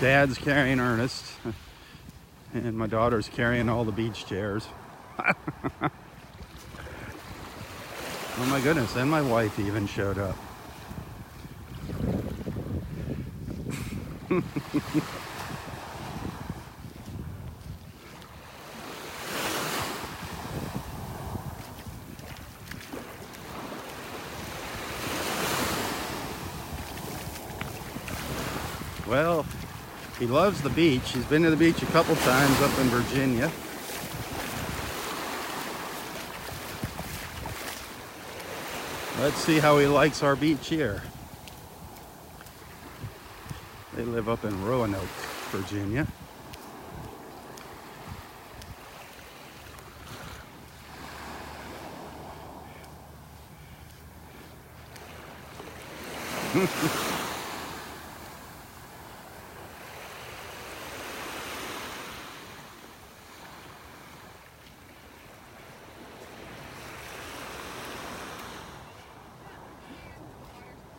Dad's carrying Ernest. And my daughter's carrying all the beach chairs. Oh my goodness, and my wife even showed up. Well, he loves the beach. He's been to the beach a couple times up in Virginia. Let's see how he likes our beach here. They live up in Roanoke, Virginia.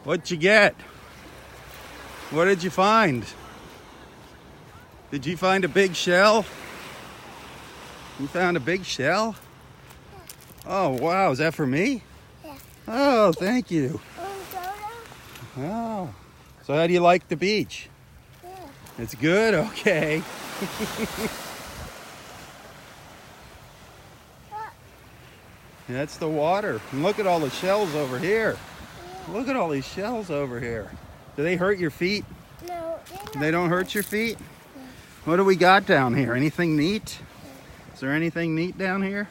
What'd you get? What did you find? Did you find a big shell? You found a big shell? Oh, wow. Is that for me?
Yeah.
Oh, thank you. Oh. So how do you like the beach?
Yeah.
It's good? Okay. That's the water. And look at all the shells over here. Look at all these shells over here. Do they hurt your feet?
No.
They don't hurt your feet? What do we got down here? Anything neat? Is there anything neat down here?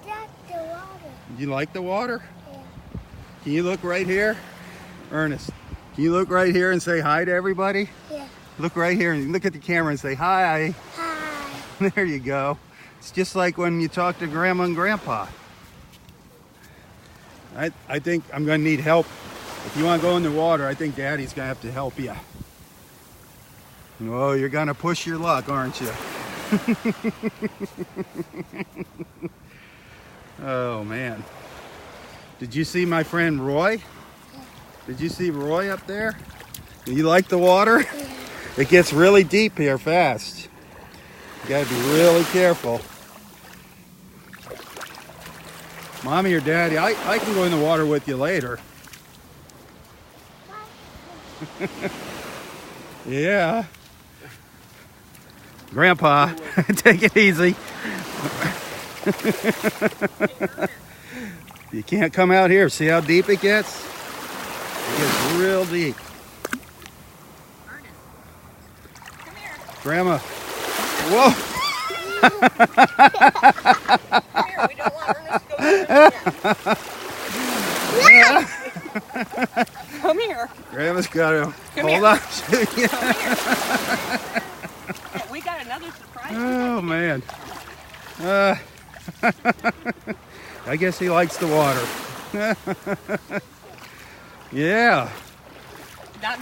That's the water.
You like the water?
Yeah.
Can you look right here? Ernest, can you look right here and say hi to everybody?
Yeah.
Look right here and look at the camera and say hi.
Hi.
There you go. It's just like when you talk to Grandma and Grandpa. I think I'm going to need help. If you want to go in the water, I think Daddy's going to have to help you. Oh, you're going to push your luck, aren't you? Oh, man. Did you see my friend Roy? Did you see Roy up there? Do you like the water?
Yeah.
It gets really deep here fast. You got to be really careful. Mommy or Daddy, I can go in the water with you later. Yeah. Grandpa, take it easy. You can't come out here. See how deep it gets? It gets real deep. Grandma. Whoa.
Come here, we don't want Ernest to go in there. Come here.
Grandma's got to
Come
hold
here.
on.
Come here. Yeah, we got another surprise.
Oh, man. I guess he likes the water. Yeah.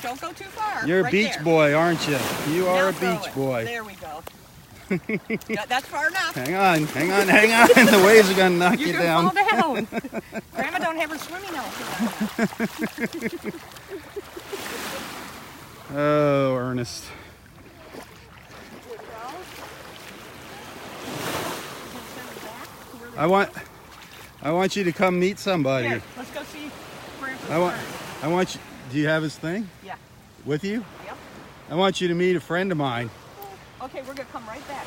Don't go too far.
You're a
Right
beach
there.
boy, aren't you? You
Now
are a
throw
beach
it.
boy.
There we go. Yeah, that's far enough.
Hang on. The waves are going to knock you
You're
down.
gonna fall down. Grandma don't have her swimming outfit.
Oh, Ernest. I want you to come meet somebody.
Here, let's go see Grandpa's
I want you. Do you have his thing
Yeah.
with you?
Yep.
I want you to meet a friend of mine.
Okay, we're gonna come right back.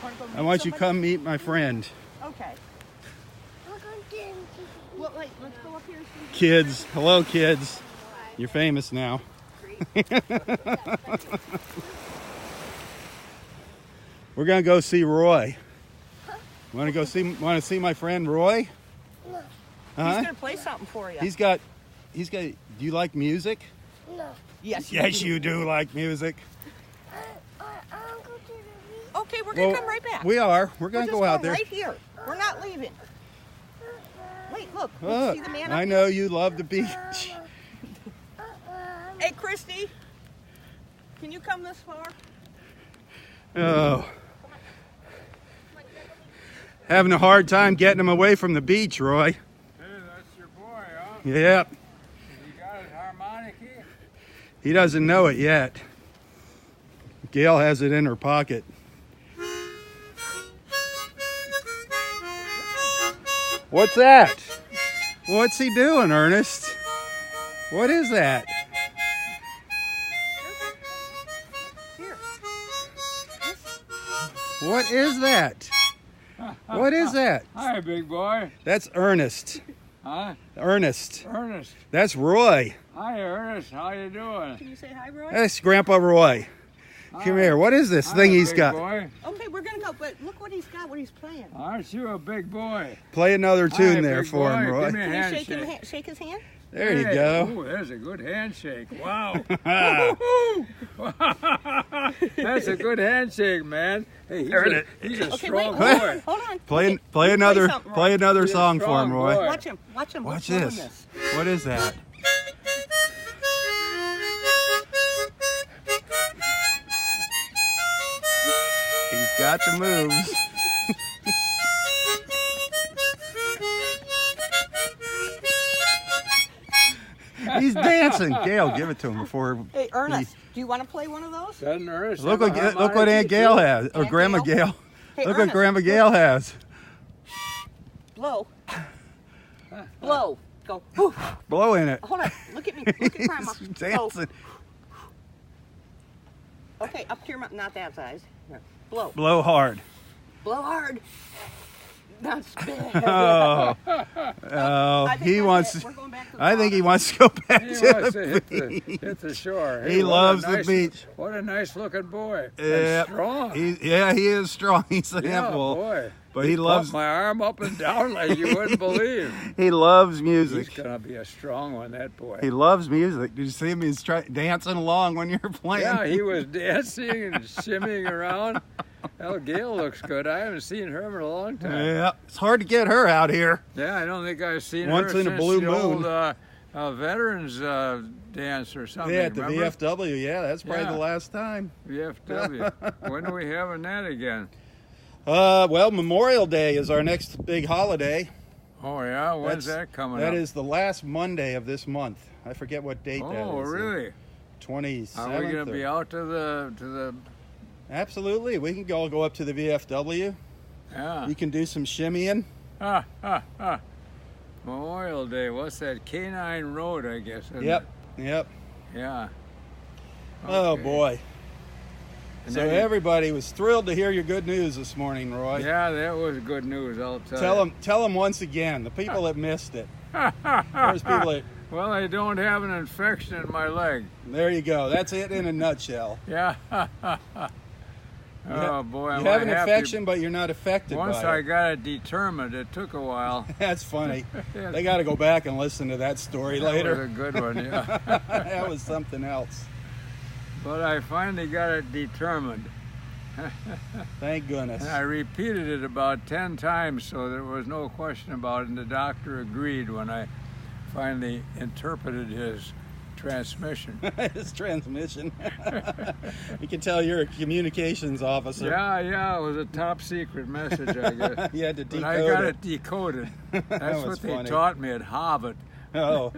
Wanna go meet
I want you to
somebody?
come meet my friend.
Okay.
We're going to
Well, wait, let's go up here and see.
Kids. Hello, kids. You're famous now. We're gonna go see Roy. Want to see my friend Roy?
No.
He's gonna play something for you.
He's got. Do you like music?
No.
Yes.
Yes, you do like music.
I'll go to the beach.
Okay, we're gonna come right back.
We are. We're
We're
gonna
just
go out
going
there.
right here. We're not leaving. Wait, look.
Look,
See the man
I
up
know you love the beach.
Hey, Christy. Can you come this far?
Oh. Having a hard time getting him away from the beach, Roy.
Hey, that's your boy, huh?
Yep.
You got his harmonica?
He doesn't know it yet. Gail has it in her pocket. What's that? What's he doing, Ernest? What is that?
Here.
What is that? What is that?
Hi, big boy.
That's Ernest.
Huh?
Ernest.
Ernest.
That's Roy.
Hi, Ernest. How you doing?
Can you say hi, Roy?
That's Grandpa Roy. Come here. What is this thing
Hi,
he's
big
got?
Okay,
Boy.
we're gonna go, but look what he's got, what he's playing.
Aren't you a big boy?
Play another
Hi,
tune there
big
for him,
boy.
Roy.
Give me a
Can you shake
handshake.
him, shake his hand?
There you
Hey,
go.
Ooh, there's a good handshake. Wow. That's a good handshake, man. Hey, he's a
Okay,
strong
wait,
boy.
hold on.
Play
Okay,
play
you
another
something, Roy.
play another
He's a
song for
strong
him, Roy.
boy.
Watch him, watch him.
Watch
Let's
this.
learn this.
What is that? He's got the moves. He's dancing. Gail, give it to him before.
Hey, Ernest, do you want to play one of those?
Doesn't Ernest
Look
have a
what
harmonica
Aunt Gail
too?
has, or
Aunt
Grandma
Gail?
Gail.
Hey,
Look what
Ernest,
Grandma Gail has.
Blow. Blow. Go. Whew.
Blow in it.
Hold on. Look at me. Look at Grandma.
He's
Blow.
dancing.
Okay, up to your mouth. Not that size. Here. Blow.
Blow hard.
Blow hard. Not spit.
Oh,
I think
he
that's
wants.
it. We're going back to the
I think he
bottom.
wants to go back
He
to
wants
the
to
beach.
hit the shore.
He
what a
loves the
nice-
beach.
What a nice looking boy.
Yeah,
And strong.
He is strong. He's a
Yeah,
handful,
boy.
but he loves.
Pumped my arm up and down like you wouldn't believe.
He loves
He's
music.
gonna be a strong one, that boy.
He loves music. Did you see him? He's dancing along when you're playing.
Yeah, he was dancing and shimmying around. Well, Gail looks good. I haven't seen her in a long time.
Yeah, it's hard to get her out here.
Yeah, I don't think I've seen
Once
her
in a
since
blue
the
moon.
old veterans dance or something.
Yeah, at the
remember?
VFW. Yeah, that's probably
Yeah.
the last time.
VFW. When are we having that again?
Well, Memorial Day is our next big holiday.
Oh yeah, when's
That's-
that coming
That
up?
is the last Monday of this month. I forget what date that is.
Oh really?
27th.
Are we gonna be out to the?
Absolutely. We can all go up to the VFW.
Yeah.
You can do some shimmying.
Memorial Day. What's that? Canine Road, I guess. Isn't
Yep.
it?
Yep.
Yeah.
Oh
Okay.
boy.
And
So
then you-
everybody was thrilled to hear your good news this morning, Roy.
Yeah, that was good news. I'll tell you.
Tell them once again. The people that missed it. There's people that.
Well, I don't have an infection in my leg.
There you go. That's it in a nutshell.
Yeah. Oh boy,
You
am
have
I
an
happy.
infection, but you're not affected
Once
by
I
it.
got it determined, it took a while.
That's funny.
Yeah.
They got to go back and listen to that story
That was a
later.
good one, yeah.
That was something else.
But I finally got it determined.
Thank goodness.
And I repeated it about 10 times, so there was no question about it. And the doctor agreed when I finally interpreted his transmission.
His transmission. You can tell you're a communications officer.
Yeah, it was a top secret message, I guess.
You had to
But
decode
I got
it.
it decoded. That's
was
what they
funny.
taught me at Harvard.
Oh.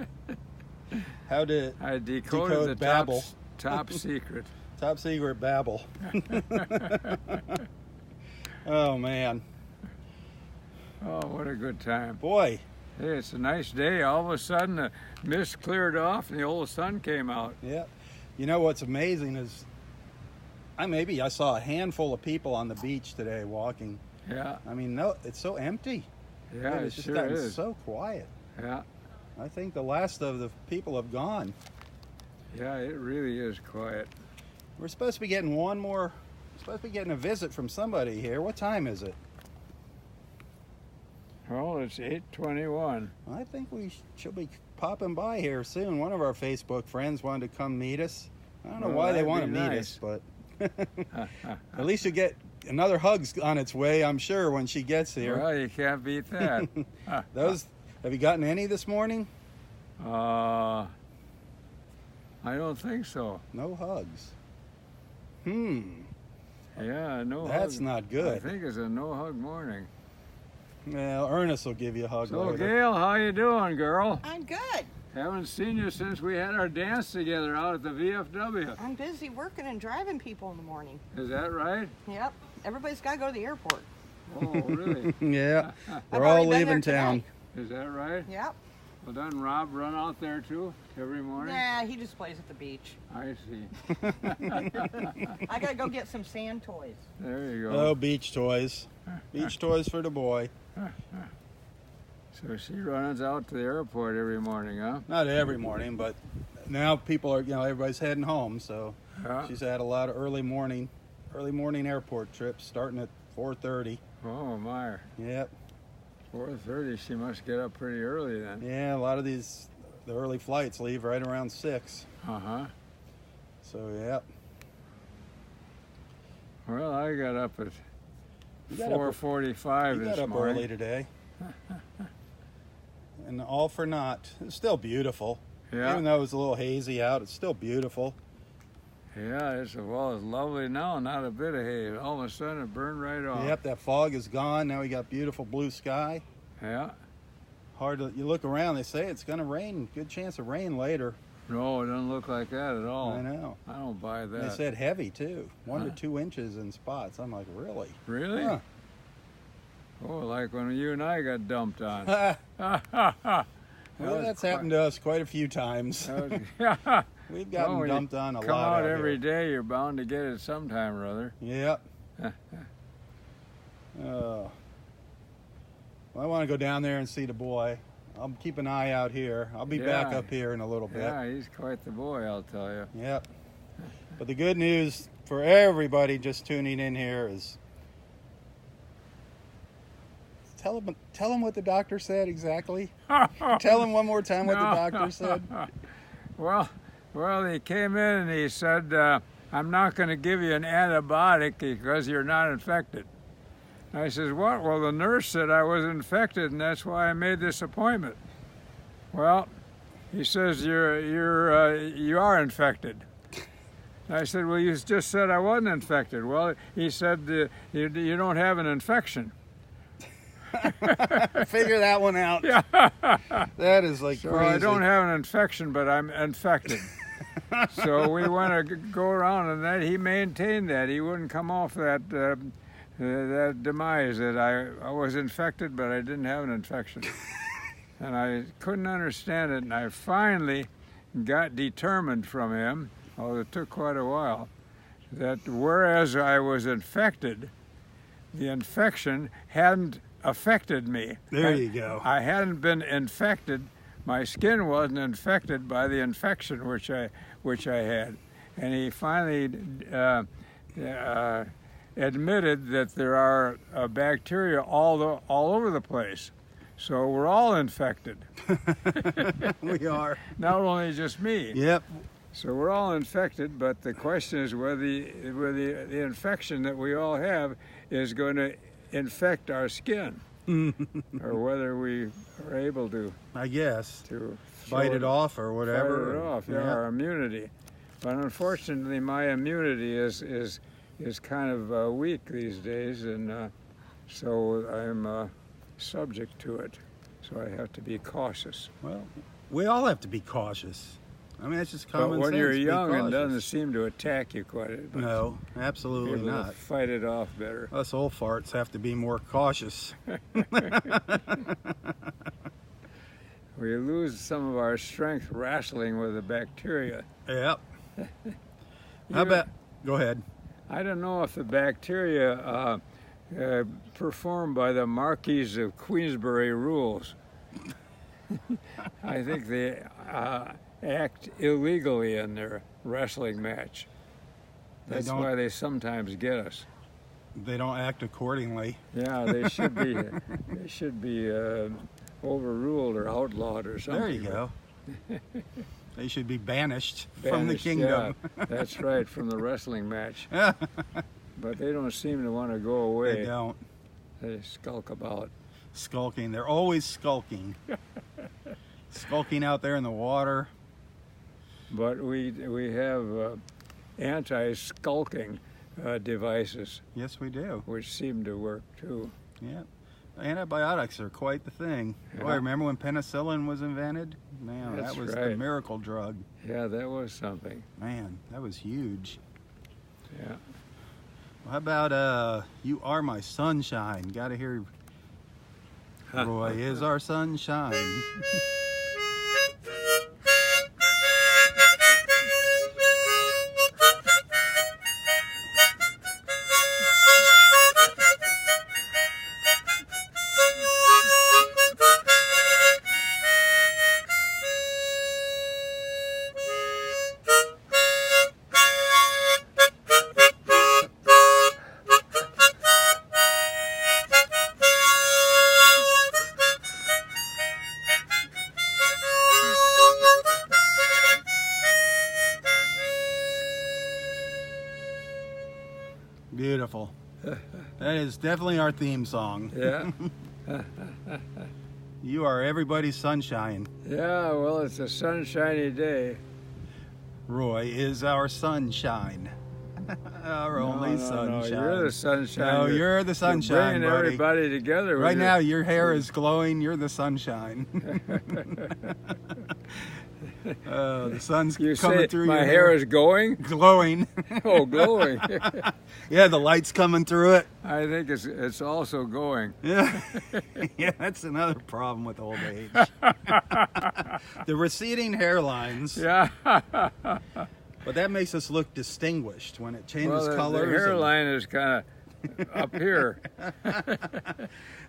How to
I decoded
Decode
the
Babel.
top secret.
top secret babble. Oh man.
Oh, what a good time.
Boy.
Hey, it's a nice day. All of a sudden, the mist cleared off and the old sun came out.
Yeah. You know what's amazing is I saw a handful of people on the beach today walking.
Yeah,
I mean, no, it's so empty.
yeah, it
It's just
sure
gotten
is.
so quiet.
Yeah,
I think the last of the people have gone.
yeah, it really is quiet.
We're supposed to be getting a visit from somebody here. What time is it?
Oh, it's 8:21.
I think we should be popping by here soon. One of our Facebook friends wanted to come meet us. I don't know
Well,
why they
that'd
want to
be
meet
nice.
us, but at least you get another hug's on its way, I'm sure, when she gets here.
Well, you can't beat that.
Have you gotten any this morning?
I don't think so.
No hugs.
Yeah, no
That's
hug.
not good.
I think it's a no-hug morning.
Well, Ernest will give you a hug
So,
later.
Gail, how you doing, girl?
I'm good.
Haven't seen you since we had our dance together out at the VFW.
I'm busy working and driving people in the morning.
Is that right?
Yep. Everybody's got to go to the airport.
Oh, really?
Yeah,
I've
we're
already
all
been
leaving
there
town.
today.
Is that right?
Yep.
Well, doesn't Rob run out there too every morning?
Nah, he just plays at the beach.
I see.
I gotta go get some sand toys.
There you
Oh,
go.
beach toys. Beach toys for the boy.
So she runs out to the airport every morning, huh?
Not every morning, but now people are, everybody's heading home, so
Yeah.
she's had a lot of early morning airport trips starting at 4:30.
Oh my.
Yep.
4:30. She must get up pretty early then.
Yeah, a lot of the early flights leave right around 6.
Uh huh.
So, yep.
Well, I got up at
You got up-
4:45
You
this
got up
morning.
early today. And all for naught. It's still beautiful.
Yeah.
Even though it was a little hazy out, it's still beautiful.
Yeah, it's lovely now. Not a bit of haze. All of a sudden, it burned right off.
Yep, that fog is gone. Now we got beautiful blue sky.
Yeah.
You look around, they say it's going to rain. Good chance of rain later.
No, it doesn't look like that at all.
I know.
I don't buy that.
They said heavy too, 1 to
Huh?
2 inches in spots. I'm like, really?
Really?
Huh.
Oh, like when you and I got dumped on.
Well, that's happened to us quite a few times.
Yeah.
We've gotten
when you
dumped on a
come
lot
out every
here.
day, you're bound to get it sometime or other.
Yep. Oh. Well, I want to go down there and see the boy. I'll keep an eye out here. I'll be back
Yeah.
up here in a little bit.
Yeah, he's quite the boy, I'll tell you.
Yep. But the good news for everybody just tuning in here is tell them what the doctor said exactly. Tell them one more time what the doctor said.
Well, he came in and he said, I'm not going to give you an antibiotic because you're not infected. I says, what? Well, the nurse said I was infected, and that's why I made this appointment. Well, he says, you are infected. I said, well, you just said I wasn't infected. Well, he said, you don't have an infection.
Figure that one out.
Yeah.
That is like
So
crazy.
I don't have an infection, but I'm infected. So we want to go around, and that he maintained that. He wouldn't come off that demise that I was infected, but I didn't have an infection. And I couldn't understand it, and I finally got determined from him, although it took quite a while, that whereas I was infected, the infection hadn't affected me.
There you go.
I hadn't been infected. My skin wasn't infected by the infection which I had, and he finally admitted that there are bacteria all over the place, so we're all infected.
We are.
Not only just me.
Yep.
So we're all infected, but the question is whether the infection that we all have is going to infect our skin, or whether we are able to
I guess.
throw
Bite it off or whatever.
Fight it off, yeah, our immunity. But unfortunately, my immunity is kind of weak these days, and so I'm subject to it. So I have to be cautious.
Well, we all have to be cautious. I mean, it's just common
But when
sense.
you're
Be
young, it
cautious.
doesn't seem to attack you quite as much.
No,
Be
absolutely
able to
not.
fight it off better.
Us old farts have to be more cautious.
We lose some of our strength wrestling with the bacteria.
Yep.
You
How about? Go ahead.
I don't know if the bacteria perform by the Marquis of Queensberry rules. I think they act illegally in their wrestling match. That's
don't-
why they sometimes get us.
They don't act accordingly.
Yeah, they should be. They should be overruled or outlawed or something.
There you go. They should be banished from the
Banished,
kingdom.
Yeah, that's right, from the wrestling match. But they don't seem to want to go away.
They don't.
They skulk about.
Skulking. They're always skulking. Skulking out there in the water.
But we have anti-skulking devices,
Yes, we do.
which seem to work too.
Yeah. Antibiotics are quite the thing.
Yeah.
Boy, remember when penicillin was invented? Man,
That's
that was the
right.
miracle drug.
Yeah, that was something.
Man, that was huge.
Yeah.
How about You Are My Sunshine? Gotta hear Roy is our sunshine. Beautiful. That is definitely our theme song.
Yeah.
You are everybody's sunshine.
Yeah, well, it's a sunshiny day.
Roy is our sunshine. Our only sunshine.
No, you're the sunshine.
No, you're the sunshine,
bringing
buddy.
everybody together.
Right now, your hair is glowing. You're the sunshine. The sun's
You
coming
say
through
my
your
hair is going?
glowing.
Oh, glowing.
Yeah, the light's coming through it.
I think it's also going.
Yeah, yeah, that's another problem with old age. The receding hairlines.
Yeah.
But that makes us look distinguished when it changes
Well, the
colors.
hairline is kind of up here.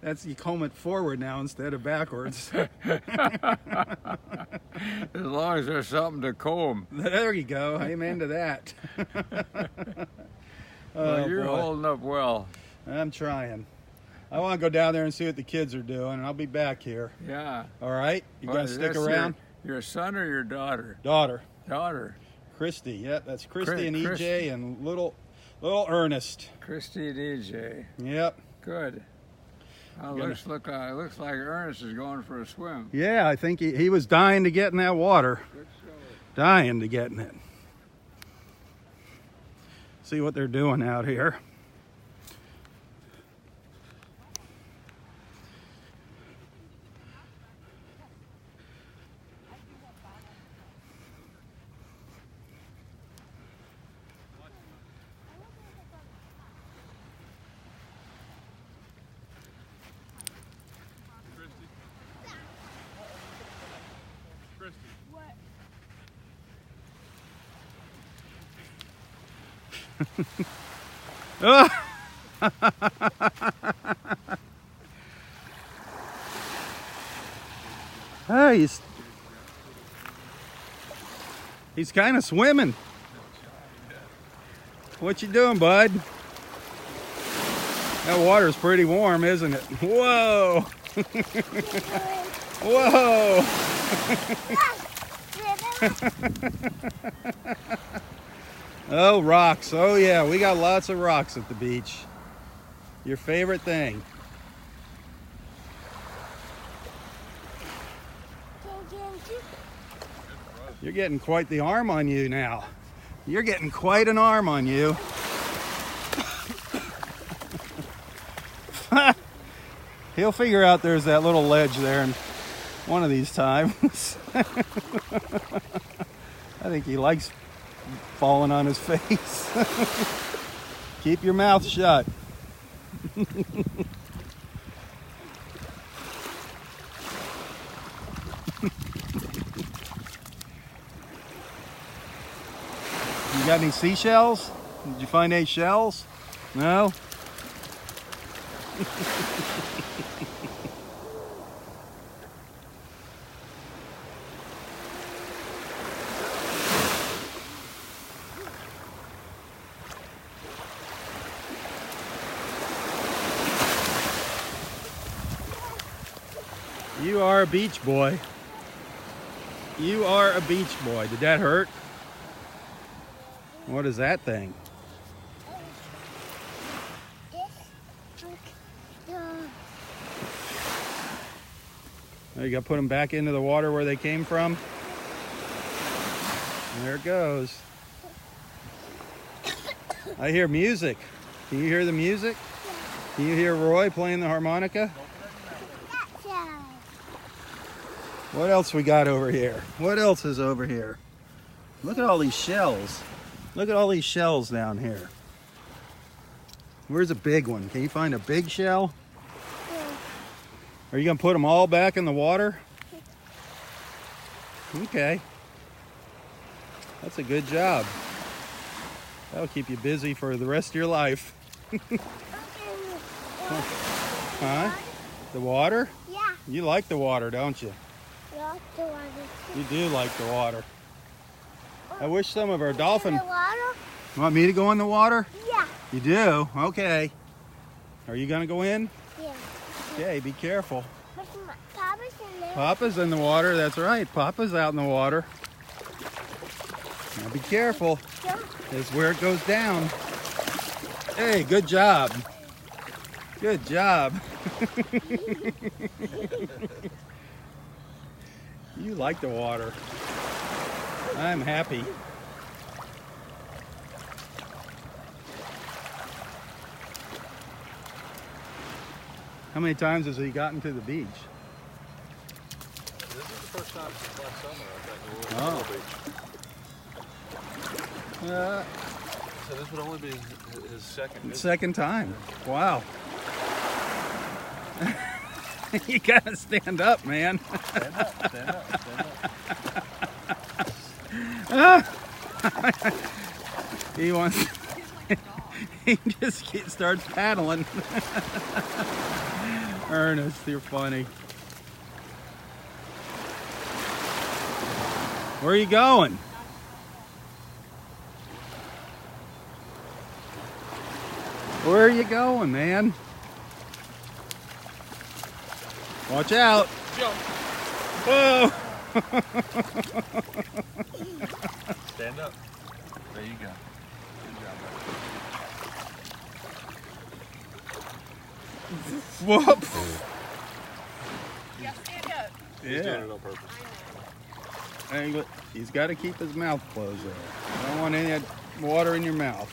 That's, you comb it forward now instead of backwards.
As long as there's something to comb.
There you go. Amen to that.
Well, you're
boy.
holding up well.
I'm trying. I want to go down there and see what the kids are doing, and I'll be back here.
Yeah.
All right? You
Well,
gonna stick
that's
around?
Your son or your daughter?
Daughter.
Daughter.
Christy. Yeah, that's Christy and
Christy.
EJ and little Ernest.
Christy DJ.
Yep.
Good. Looks like Ernest is going for a swim.
Yeah, I think he was dying to get in that water. Dying to get in it. See what they're doing out here. Hey, he's kind of swimming. What you doing, bud? That water's pretty warm, isn't it? Whoa! Whoa! Oh, rocks. Oh, yeah, we got lots of rocks at the beach. Your favorite thing. You're getting quite the arm on you now. You're getting quite an arm on you. He'll figure out there's that little ledge there and one of these times. I think he likes falling on his face. Keep your mouth shut. You got any seashells? Did you find any shells? No? You are a beach boy. You are a beach boy. Did that hurt? What is that thing? There you go, put them back into the water where they came from. There it goes. I hear music. Can you hear the music? Can you hear Roy playing the harmonica? What else we got over here? What else is over here? Look at all these shells. Look at all these shells down here. Where's a big one? Can you find a big shell?
Yeah.
Are you gonna put them all back in the water? Okay. That's a good job. That'll keep you busy for the rest of your life. Huh? The water?
Yeah.
You like the water, don't you?
Lots of water.
You do like the water. I wish some of our dolphin...
The water?
Want me to go in the water?
Yeah.
You do? Okay. Are you gonna go in?
Yeah.
Okay, be careful.
Papa's in there.
Papa's in the water, that's right. Papa's out in the water. Now be careful. This is where it goes down. Hey, good job. Good job. You like the water. I'm happy. How many times has he gotten to the beach?
This is the first time since last summer, I think.
Oh.
So this would only be his second visit.
Second time. Wow. You gotta stand up, man.
Stand up, stand up, stand up.
He wants. He just starts paddling. Ernest, you're funny. Where are you going? Where are you going, man? Watch out.
Jump.
Whoa.
Stand up. There you go. Good job, buddy.
Whoop.
Yeah, stand up.
He's doing it on purpose.
Hey, look, he's got to keep his mouth closed there. You don't want any of that water in your mouth.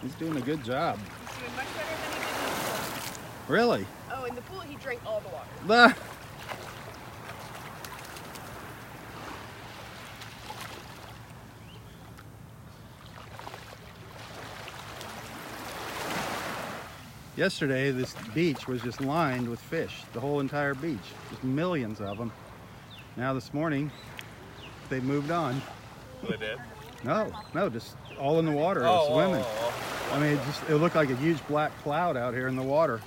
He's doing a good job.
He's doing much better than he did in the pool.
Really?
Oh, in the pool, he drank all the water.
Ah. Yesterday, this beach was just lined with fish, the whole entire beach, just millions of them. Now this morning, they moved on.
Are they dead?
No, just all in the water, swimming. I mean, it looked like a huge black cloud out here in the water.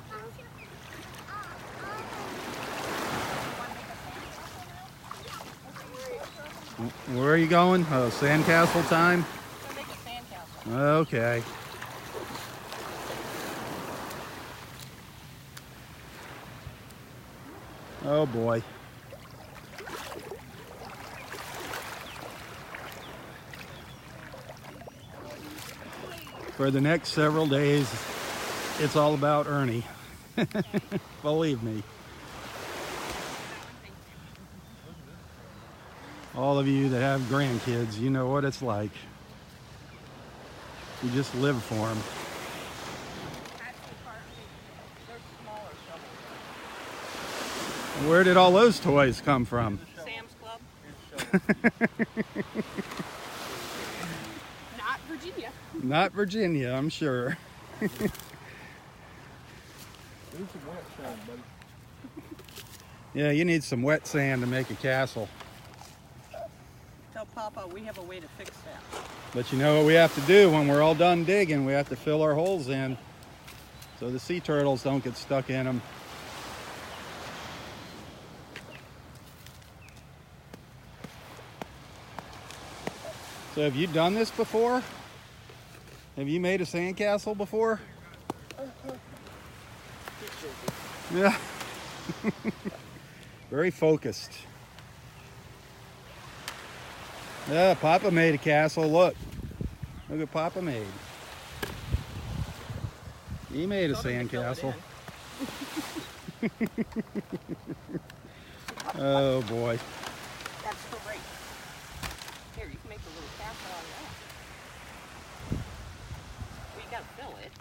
Where are you going? Oh, sandcastle time?
Go make a sandcastle.
Okay. Oh boy. For the next several days, it's all about Ernie. Believe me. All of you that have grandkids, you know what it's like. You just live for them.
They're smaller, so.
Where did all those toys come from?
Sam's Club. Not Virginia.
Not Virginia, I'm sure. Yeah, you need some wet sand to make a castle.
Tell Papa we have a way to fix that.
But you know what we have to do when we're all done digging? We have to fill our holes in so the sea turtles don't get stuck in them. So have you done this before? Have you made a sandcastle before? Yeah. Very focused. Yeah, Papa made a castle. Look what Papa made. He made a sandcastle. Oh boy.
That's great. Here, you can make a little castle out of that. Well, you gotta fill it.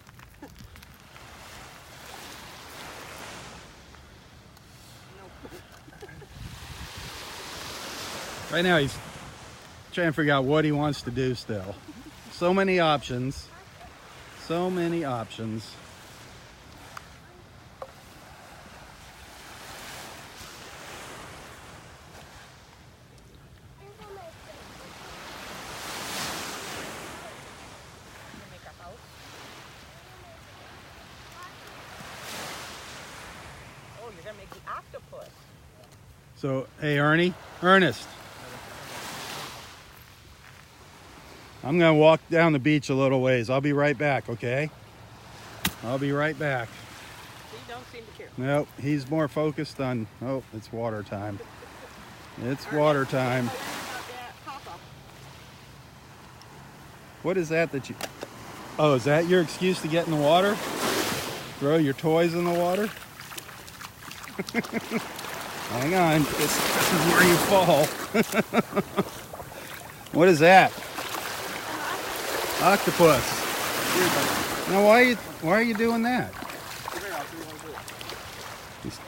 Right now he's trying to figure out what he wants to do still. So many options. So many options.
Make a house. Oh, you're gonna make the octopus.
So, hey Ernest. I'm gonna walk down the beach a little ways. I'll be right back, okay? I'll be right back.
He don't seem to care.
Nope, he's more focused on, oh, it's water time. It's water time.
Papa.
What is that you, oh, is that your excuse to get in the water? Throw your toys in the water? Hang on, this is where you fall. What is that? Octopus. Now why are you doing that? He's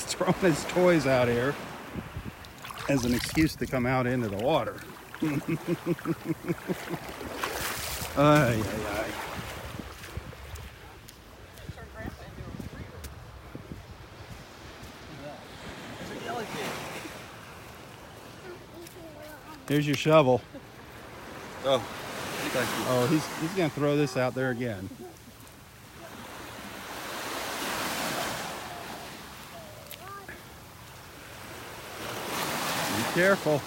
throwing his toys out here as an excuse to come out into the water. Ay, ay, ay. Here's your shovel.
Oh, thank you.
Oh, he's gonna throw this out there again. Be careful.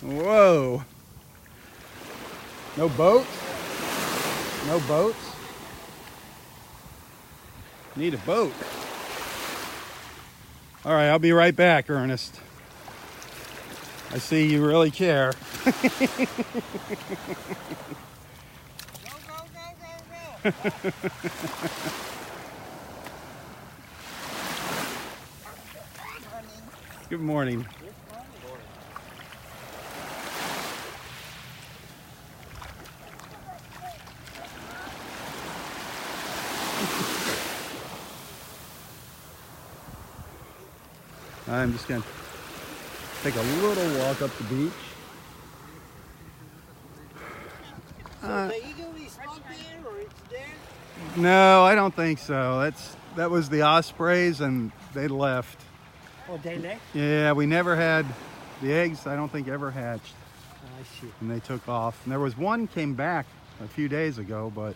Whoa. No boats? No boats? Need a boat. All right, I'll be right back, Ernest. I see you really care.
Go, go, go, go, go.
Good morning. I'm just going to take a little walk up the beach.
The eagle is not there or it's there?
No, I don't think so. That was the ospreys and they left.
Oh, they left?
Yeah, we never had the eggs. I don't think ever hatched,
I see.
and they took off. And there was one came back a few days ago, but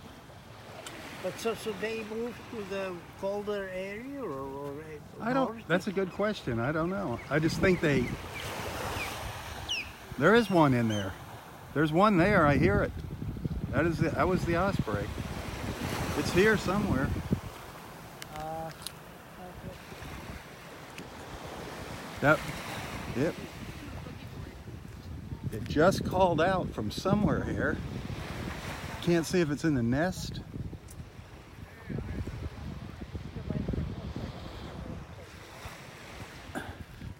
But so they moved to the colder area or
I don't.
north?
That's a good question. I don't know. I just think there is one in there. There's one there. I hear it. That was the osprey. It's here somewhere. Yep. It just called out from somewhere here. Can't see if it's in the nest.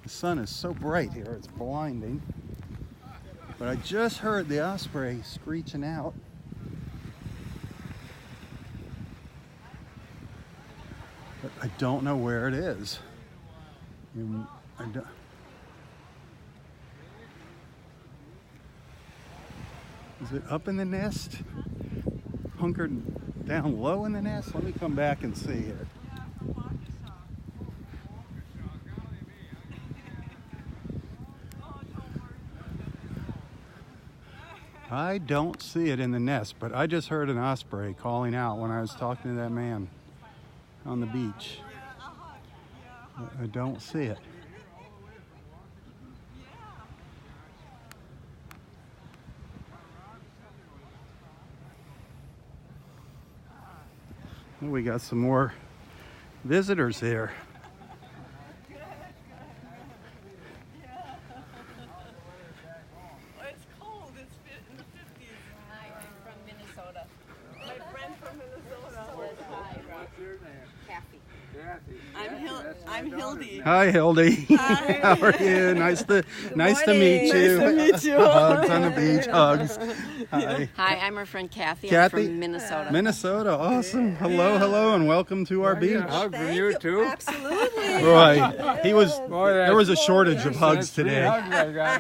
The sun is so bright here, it's blinding. But I just heard the osprey screeching out. But I don't know where it is. I don't. Is it up in the nest? Hunkered down low in the nest? Let me come back and see it. I don't see it in the nest, but I just heard an osprey calling out when I was talking to that man on the beach. I don't see it. Well, we got some more visitors here.
It's cold. It's in the 50s. Hi, I'm from Minnesota. My friend from Minnesota. Hi, Rob.
What's your name?
Kathy.
Kathy.
I'm I'm Hildy.
Hi, Hildy.
Hi.
How are you? Nice to meet you.
Nice to meet you.
Hugs on the beach. Hugs. Hi.
Hi, I'm her friend Kathy.
Kathy?
I'm from Minnesota.
Minnesota. Awesome. Hello, and welcome to our beach.
Hug from you too.
Absolutely.
Right.
Boy,
There was a shortage of hugs today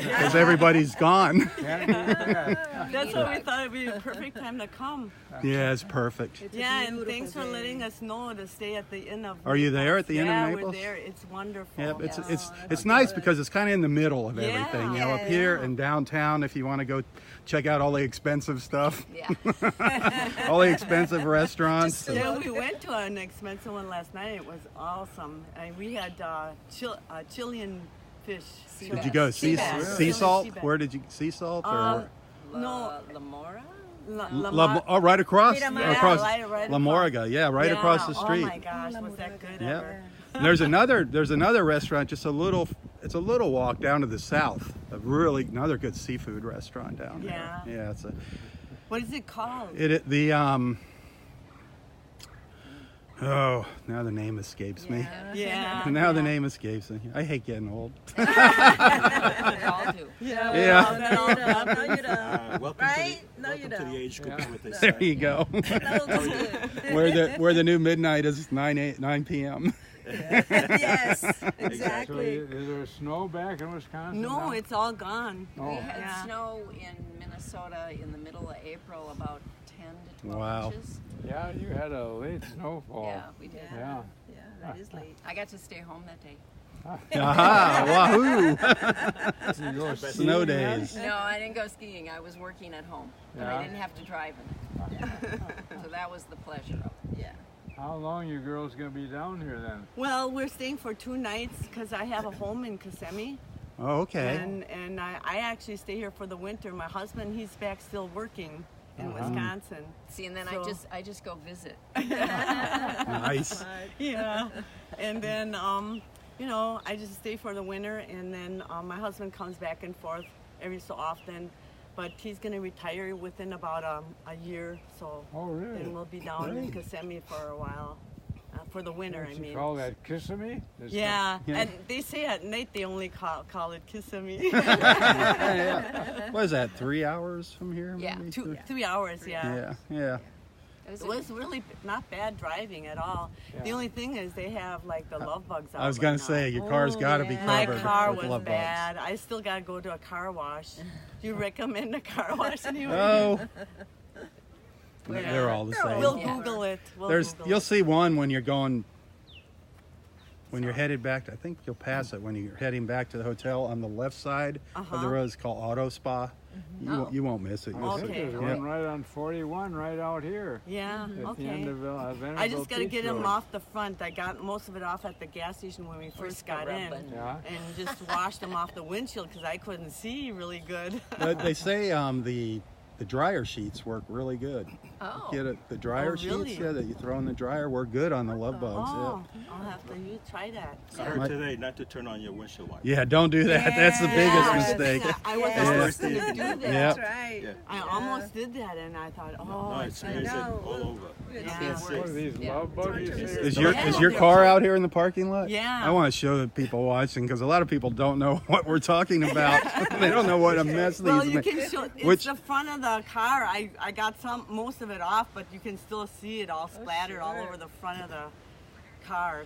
because everybody's gone.
That's why we thought it'd be a perfect time to come.
Yeah, it's perfect.
Yeah, and thanks for letting us know to stay at the Inn of
Are you there at the Inn of
Yeah,
Naples?
we're there. It's wonderful.
Yep, it's nice because it's kind of in the middle of everything. You know, up here
Yeah.
and downtown, if you want to go check out all the expensive stuff,
Yeah.
all the expensive restaurants.
Yeah, we went to an expensive one last night. It was awesome. And we had Chilean fish.
Did you go sea
bass.
sea salt?
Sea bass.
Where did you sea salt? Or?
No,
Lamora?
Right across,
Yeah,
across
right
La Morga, yeah, right across the street.
Oh my gosh, was that good
Yep.
ever?
And there's another restaurant just it's a little walk down to the south. Another good seafood restaurant down there.
Yeah.
Yeah, it's
What is it called?
oh, now the name escapes me.
Yeah.
Now the name escapes me. I hate getting old.
We all do.
Yeah.
No, you don't.
Welcome
Right?
to the,
No, you
welcome to
don't.
the age group, is what they say.
There you go.
That was good.
where the new midnight is 9 p.m.
Yes,
So
exactly.
is there snow back in Wisconsin?
No,
now?
it's all gone.
We had
Yeah.
snow in Minnesota in the middle of April, about 10 to 12
Wow.
inches.
Yeah, you had a late snowfall.
Yeah, we did.
Yeah.
Yeah, that is late.
I got to stay home that day.
Aha! Wahoo!
You go
Snow
skiing yet?
days.
No, I didn't go skiing. I was working at home. And
Yeah.
I didn't have to drive in it. So that was the pleasure of it.
Yeah.
How long you girls gonna be down here then?
Well, we're staying for 2 nights because I have a home in Kissimmee.
Oh, okay.
And I actually stay here for the winter. My husband, he's back still working in Wisconsin.
See, and then
So-
I just go visit.
Nice.
Yeah. And then, I just stay for the winter. And then my husband comes back and forth every so often. But he's going to retire within about a year. So
Oh, really?
then we'll be down in Kissimmee for a while. For the winter,
Don't
I
you
mean.
call that Kissimmee?
Yeah,
Yeah.
and they say at night they only call it Kissimmee.
Yeah. What is that? 3 hours from here?
Yeah,
maybe?
3 hours, yeah.
Yeah.
It
It was really not bad driving at all. The
Yeah.
only thing is they have like the love bugs out.
I was
right
gonna
now.
say your car's got to be
yeah.
My
covered
car
with
was
love
bad. I still got to go to a car wash. Do you recommend a car wash anyway?
bugs. Oh.
Yeah.
They're all the same.
We'll
Yeah.
Google it.
You'll see one when you're going. When you're headed back, I think you'll pass it when you're heading back to the hotel on the left side of the
Uh-huh.
road. It's called Auto Spa. You won't miss it. You'll
I
see-
think
Okay.
there's
Yeah.
one right on 41 right out here.
Yeah,
At the
okay.
end of Vanderbilt
I just got to
Beach
get them
Road.
off the front. I got most of it off at the gas station when we first got in.
rubbing.
Yeah.
And just washed them off the windshield because I couldn't see really good.
But they say the dryer sheets work really good.
Oh.
The dryer
really?
sheets, that you throw in the dryer work good on the love bugs.
Oh, I'll have to try that.
I heard today not to turn on your windshield wiper.
Yeah, don't do that. That's the biggest mistake.
I was
Yeah.
almost
Yeah.
going to do that.
Yeah.
That's right.
Yeah.
I almost did that, and I thought, oh,
No, it's
I
amazing
know.
all over.
yeah.
What are these
Yeah.
love bugs you say?
Is your
Yeah.
is your car out here in the parking lot?
Yeah.
I want to show the people watching because a lot of people don't know what we're talking about. They don't know what a mess
Well,
these.
you can show. It's
Which-
the front of the car. I got most of it off, but you can still see it all splattered all over the front of the car.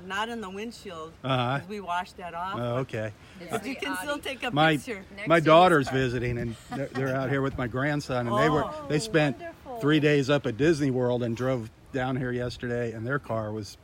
Not in the windshield.
Uh-huh.
'Cause we washed that off.
Oh, okay.
But you can still take a
My
picture.
my
to
daughter's
this part.
visiting, and they're out here with my grandson, and
Oh,
they spent
wonderful.
3 days up at Disney World and drove down here yesterday, and their car was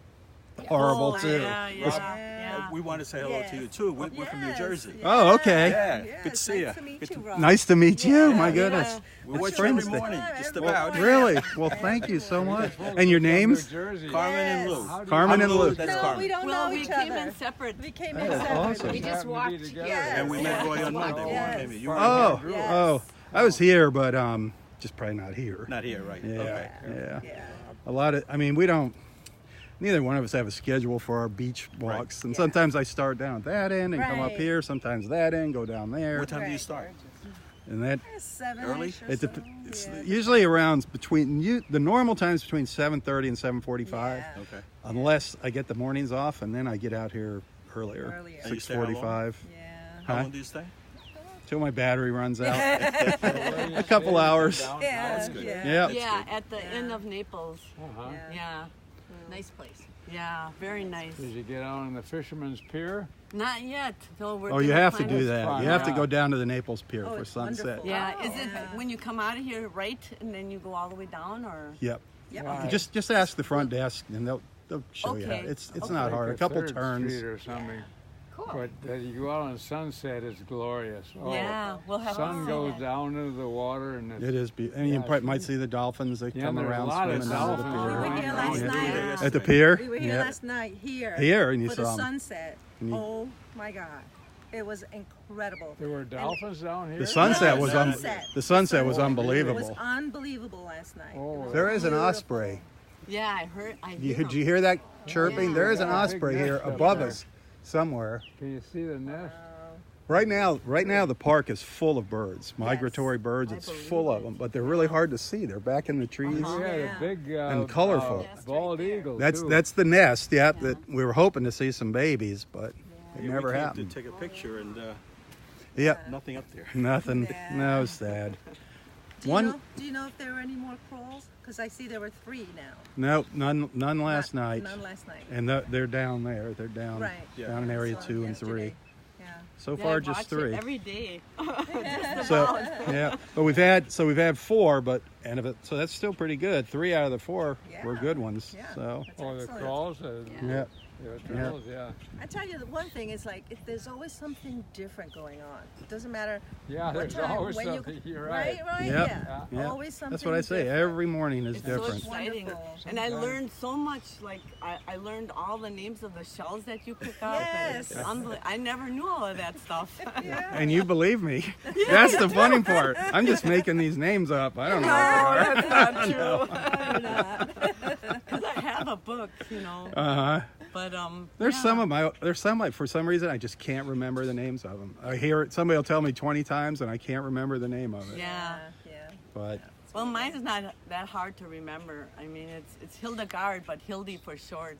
horrible
Oh,
too.
Yeah,
It's-
yeah.
We want to say hello to you
Yes.
too. We're from New
Yes,
Jersey.
yes.
Oh, okay.
Yeah,
Yes,
good to see you.
nice to meet
Good
you,
to-
Rob.
Nice to meet you.
Yeah.
My goodness.
We
It's
watch you every
Friends Day.
morning, just
every
about.
morning.
Really? Well, thank you so much. And your
From
names?
New Jersey.
Carmen and Lou.
How do you-
Carmen
I'm
and Lou.
That's
No,
Carmen.
we don't
Well,
know
we
each
came
other.
in separate.
We came
That
in
is
separate.
awesome.
We just
Happened to be
walked.
together.
Yes.
And we met Roy on Monday when
Yes.
we came here. You were
Oh,
Yes.
oh, I was here, but just probably not here.
not here, right?
Yeah,
Okay.
yeah.
Yeah.
A lot of. I mean, we don't. Neither one of us have a schedule for our beach walks, and sometimes I start down at that end and come up
Right.
here. Sometimes that end, go down there.
What time do you
Right.
start?
And that
Early?
Seven-ish or so.
it's
Yeah.
usually around the normal times between 7:30 and 7:45,
Yeah.
Okay.
unless I get the mornings off, and then I get out here earlier,
Earlier.
And you stay how long?
6:45,
Yeah.
How
Huh?
long do you stay?
till my battery runs out. A couple hours.
Yeah.
That's good.
Yeah.
Yeah, at the end of Naples.
Uh-huh.
Yeah.
Yeah,
Nice place.
yeah, very nice.
Did you get out on the Fisherman's Pier?
Not yet. So we're
Oh, you
gonna
have to
plan
do
it.
that.
fun,
You have to
yeah.
go down to the Naples Pier
Oh,
for
it's
sunset.
wonderful.
Yeah, is it
Yeah.
when you come out of here right and then you go all the way down, or?
Yep.
Yep.
Right.
Just ask the front desk, and they'll show you.
Okay.
It's
Okay.
not hard. A
Like
couple
3rd
turns.
Street or something.
Cool.
But you go out on sunset, it's glorious. Oh,
Yeah, we'll have
sun
to see
goes
that.
down into the water, and it's,
It is. And you
Yeah,
probably
it's
might see the dolphins that
Yeah,
come
there's a
around
lot of
swimming down to the
dolphins
pier.
We were here last
Yeah.
night.
At the pier?
We were here
Yeah.
last night here.
Here, and you
for
saw
the
'em.
sunset.
And you-
Oh my God, it was incredible.
there were dolphins down here.
The sunset
Yeah,
was
the
un-
sunset.
the sunset was
It was
unbelievable.
unbelievable last night.
Oh,
It was
There is an
beautiful.
osprey.
Yeah, I heard.
Did you hear that chirping?
Yeah.
There is an
Yeah, big
osprey here
nest up
above
there.
us somewhere.
Can you see the nest?
Right now, the park is full of birds, migratory birds.
I
It's
believe
full of
it.
them, but they're really hard to see. They're back in the trees.
We had
Yeah.
a big
And colorful.
bald eagle.
That's
too.
that's the nest. Yeah, that we were hoping to see some babies, but it
Yeah,
never
we came
happened.
to take a picture and
Yeah,
nothing up there.
nothing.
Yeah.
No, sad.
Do you
One-
know, do you know if there were any more crows? Because I see there were 3 now.
No, none last night.
None last night.
And they're down there. They're down
Right.
Yeah.
down in area
Saw 'em
2 and
yesterday.
3.
Yeah.
So
Yeah,
far,
I
just
watch it
3.
every day.
So yeah, but we've had 4, but so that's still pretty good. 3 out of the 4 were
Yeah.
good ones.
Yeah.
So
That's
Oh, the
excellent.
crawls.
yeah.
The turtles, yeah.
I tell you, the one thing is like, if there's always something different going on. It doesn't matter
Yeah,
what
there's
time,
always
when
something.
you,
You're right.
Right,
Yep.
yeah.
Yeah.
Always something
That's what I say.
different.
Every morning is
It's so
different.
exciting.
Wonderful.
And I learned so much. Like I learned all the names of the shells that you pick up. and it's
Yes.
I never knew all of that stuff.
And you believe me. That's the funny part. I'm just making these names up. I don't know what they are.
That's not true. Because I have a book, you know.
Uh-huh.
But
There's
yeah.
some for some reason I just can't remember the names of them. I hear it, somebody will tell me 20 times and I can't remember the name of it.
Yeah.
Yeah.
But
Well, mine is not that hard to remember. I mean, it's Hildegard, but Hildy for short.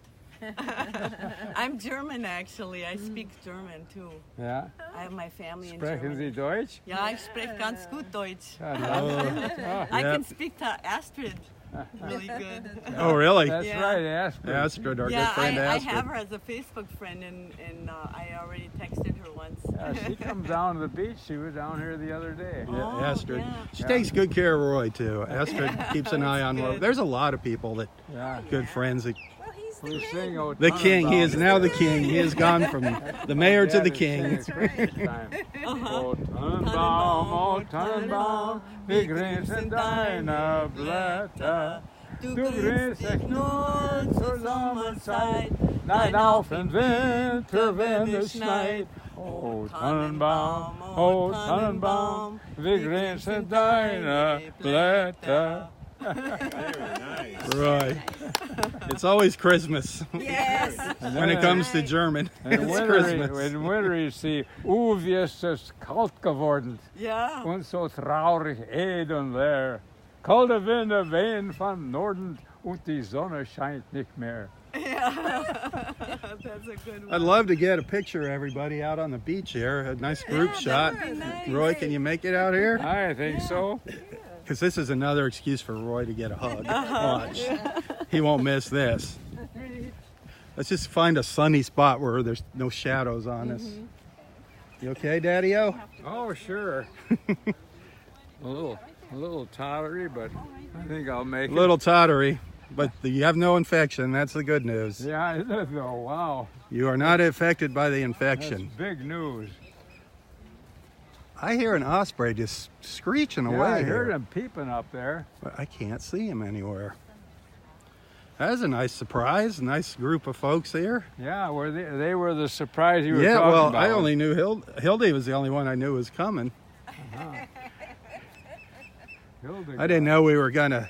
I'm German, actually. I speak German, too.
Yeah.
I have my family in
Sprechen
Germany.
Sie Deutsch?
Ja, ich spreche ganz gut Deutsch.
Ja,
I
Yep.
can speak to Astrid really good.
oh really?
That's
Yeah.
right, Astrid.
Astrid, our
Yeah,
good friend
I
Astrid.
have her as a Facebook friend, and I already texted her once.
Yeah, she comes down to the beach. She was down here the other day.
Yeah,
Oh,
Astrid.
yeah.
She takes good care of Roy too. Astrid keeps an eye on Roy.
good.
There's a lot of people that
Yeah.
good friends. That,
Well, he's
We
the
sing
king.
"O
the king. He is
Tannenbaum."
now the king. He has gone from the mayor to the king.
That's right. O Tannenbaum, O Tannenbaum, wie grün sind deine Blätter.
Du
Du grünst dich nur zur
Sommerzeit,
Nein, auf den Winter, wenn es schneit. O Tannenbaum, O Tannenbaum, wie grün sind deine Blätter.
Very nice.
Roy. It's always Christmas
Yes.
when it comes to German.
In
It's Christmas.
winter you see, wie ist es kalt geworden
Yeah.
und so traurig Eden leer. Kalte Winde wehen von Norden und die Sonne scheint nicht mehr.
That's a good one.
I'd love to get a picture of everybody out on the beach here. A nice group shot.
That'd be nice.
Roy, can you make it out here?
I think so.
Because this is another excuse for Roy to get a hug. Watch. He won't miss this. Let's just find a sunny spot where there's no shadows on us. You okay, Daddy-O?
Oh, sure. a little tottery, but I think I'll make
A
it.
little tottery, but you have no infection. That's the good news.
Yeah, isn't it though? Wow.
You are not affected by the
That's
infection.
big news.
I hear an osprey just screeching
Yeah,
away
I heard
here,
him peeping up there.
but I can't see him anywhere. That was a nice surprise. Nice group of folks here.
Yeah, they were the surprise you were
Yeah,
talking
well,
about.
I only knew Hildy was the only one I knew was coming.
Hildegard.
I didn't know we were gonna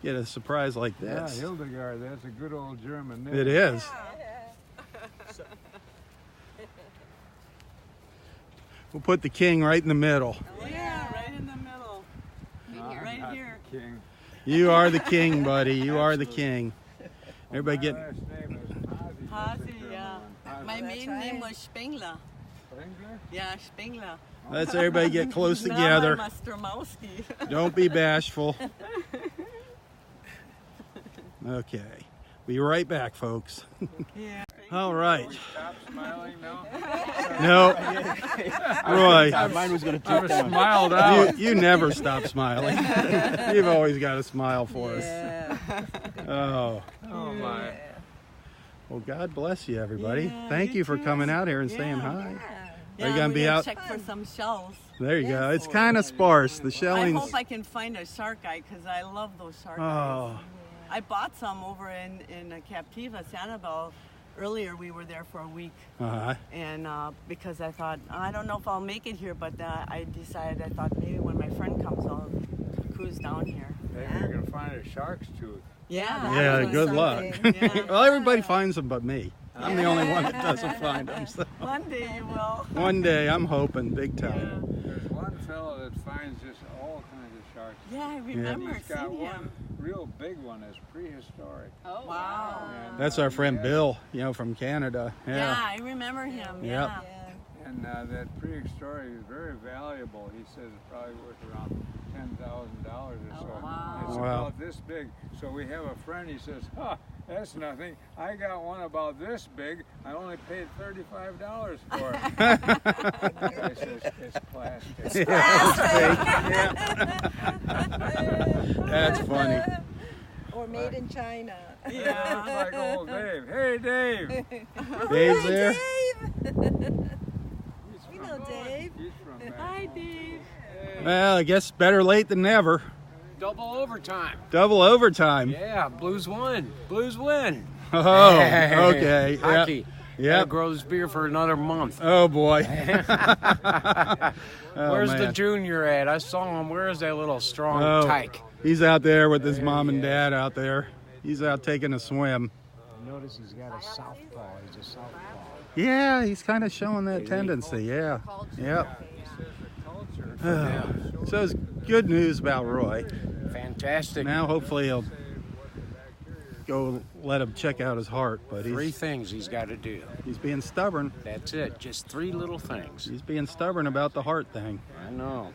get a surprise like
Yeah,
this.
Hildegard, that's a good old German name.
It is. We'll put the king right in the middle.
Yeah, right in the middle. Right
Not
here.
King.
You are the king, buddy. You are the king. Everybody get.
My last name is Hazy.
Hazy, yeah. My
That's
maiden name
right.
was Spengler.
Spengler?
Yeah, Spengler.
Let's everybody get close
Now
together.
I'm a Stromowski.
Don't be bashful. Okay. Be right back, folks.
Yeah.
All right.
Stop smiling now.
No. Roy,
Mine was going to
I
tip
was
down.
smiled out.
you never stop smiling. You've always got a smile for us.
Yeah.
Oh.
Oh my.
Well, God bless you, everybody.
Yeah,
Thank
you
you for
too.
coming out here and saying
Yeah.
hi.
Yeah,
Are you gonna
we
be
gotta
out?
check for some shells.
There you go. It's kind of sparse. The
I
shelling's.
hope I can find a shark eye because I love those shark
Oh.
eyes. I bought some over in Captiva, Sanibel. Earlier, we were there for a week,
Uh-huh.
and because I thought, I don't know if I'll make it here, but I decided, I thought maybe when my friend comes, I'll cruise down here.
Maybe you can find a shark's tooth.
Yeah.
Yeah,
That's
good luck.
something.
Yeah.
Well, everybody finds them but me. I'm the only one that doesn't find them. So.
One day you will.
One day, I'm hoping big time.
Yeah.
There's one fellow that finds just all kinds of sharks.
Yeah, I remember
He's got
seeing
one
him.
real big one that's prehistoric.
Oh,
Wow.
And,
That's our friend
yeah,
Bill, from Canada.
Yeah,
Yeah.
I remember him.
Yep.
Yeah.
And that prehistoric is very valuable. He says it's probably worth around $10,000 or so.
wow.
It's
Wow.
about this big. So we have a friend, he says, that's nothing. I got one about this big. I only paid $35 for it. I says, it's plastic.
That's funny.
Or made in China.
Yeah.
Like old Dave. Hey, Dave.
Dave's there.
He's
We know Dave.
He's from back
Hi,
home.
Dave.
Well, I guess better late than never.
Double overtime.
Double overtime.
Yeah, Blues won. Blues win.
Oh, okay. Yep.
Hockey. Gotta
Yep.
grow this beer for another month.
Oh, boy. Oh,
Where's the
man.
junior at? I saw him. Where's that little strong
Oh,
tyke?
He's out there with his mom and dad out there. He's out taking a swim.
Notice he's got a southpaw. He's a southpaw.
Yeah, he's kind of showing that tendency. Yeah. Yep. So it's good news about Roy.
Fantastic.
Now hopefully he'll go let him check out his heart, but
Three
he's
things he's got to do.
being stubborn.
That's it. Just three little things.
He's being stubborn about the heart thing.
I know.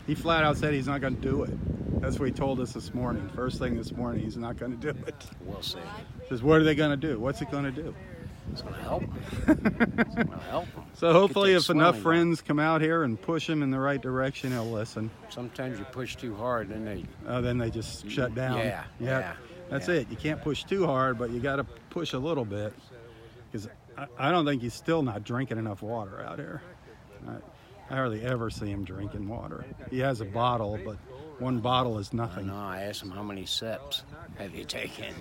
He flat out said he's not going to do it. That's what he told us this morning. First thing this morning, he's not going to do it.
We'll see.
Says, what are they going to do? What's it going to do?
It's going to help him. It's going to help him.
So hopefully
Get
if
that
enough
swelling
friends come out here and push him in the right direction, he'll listen.
Sometimes you push too hard, then they.
Then they just shut down.
Yeah,
Yep.
yeah,
That's
yeah.
it. You can't push too hard, but you got to push a little bit. Because I don't think he's still not drinking enough water out here. I hardly ever see him drinking water. He has a bottle, but one bottle is
I
nothing.
know. I asked him how many sips have you taken?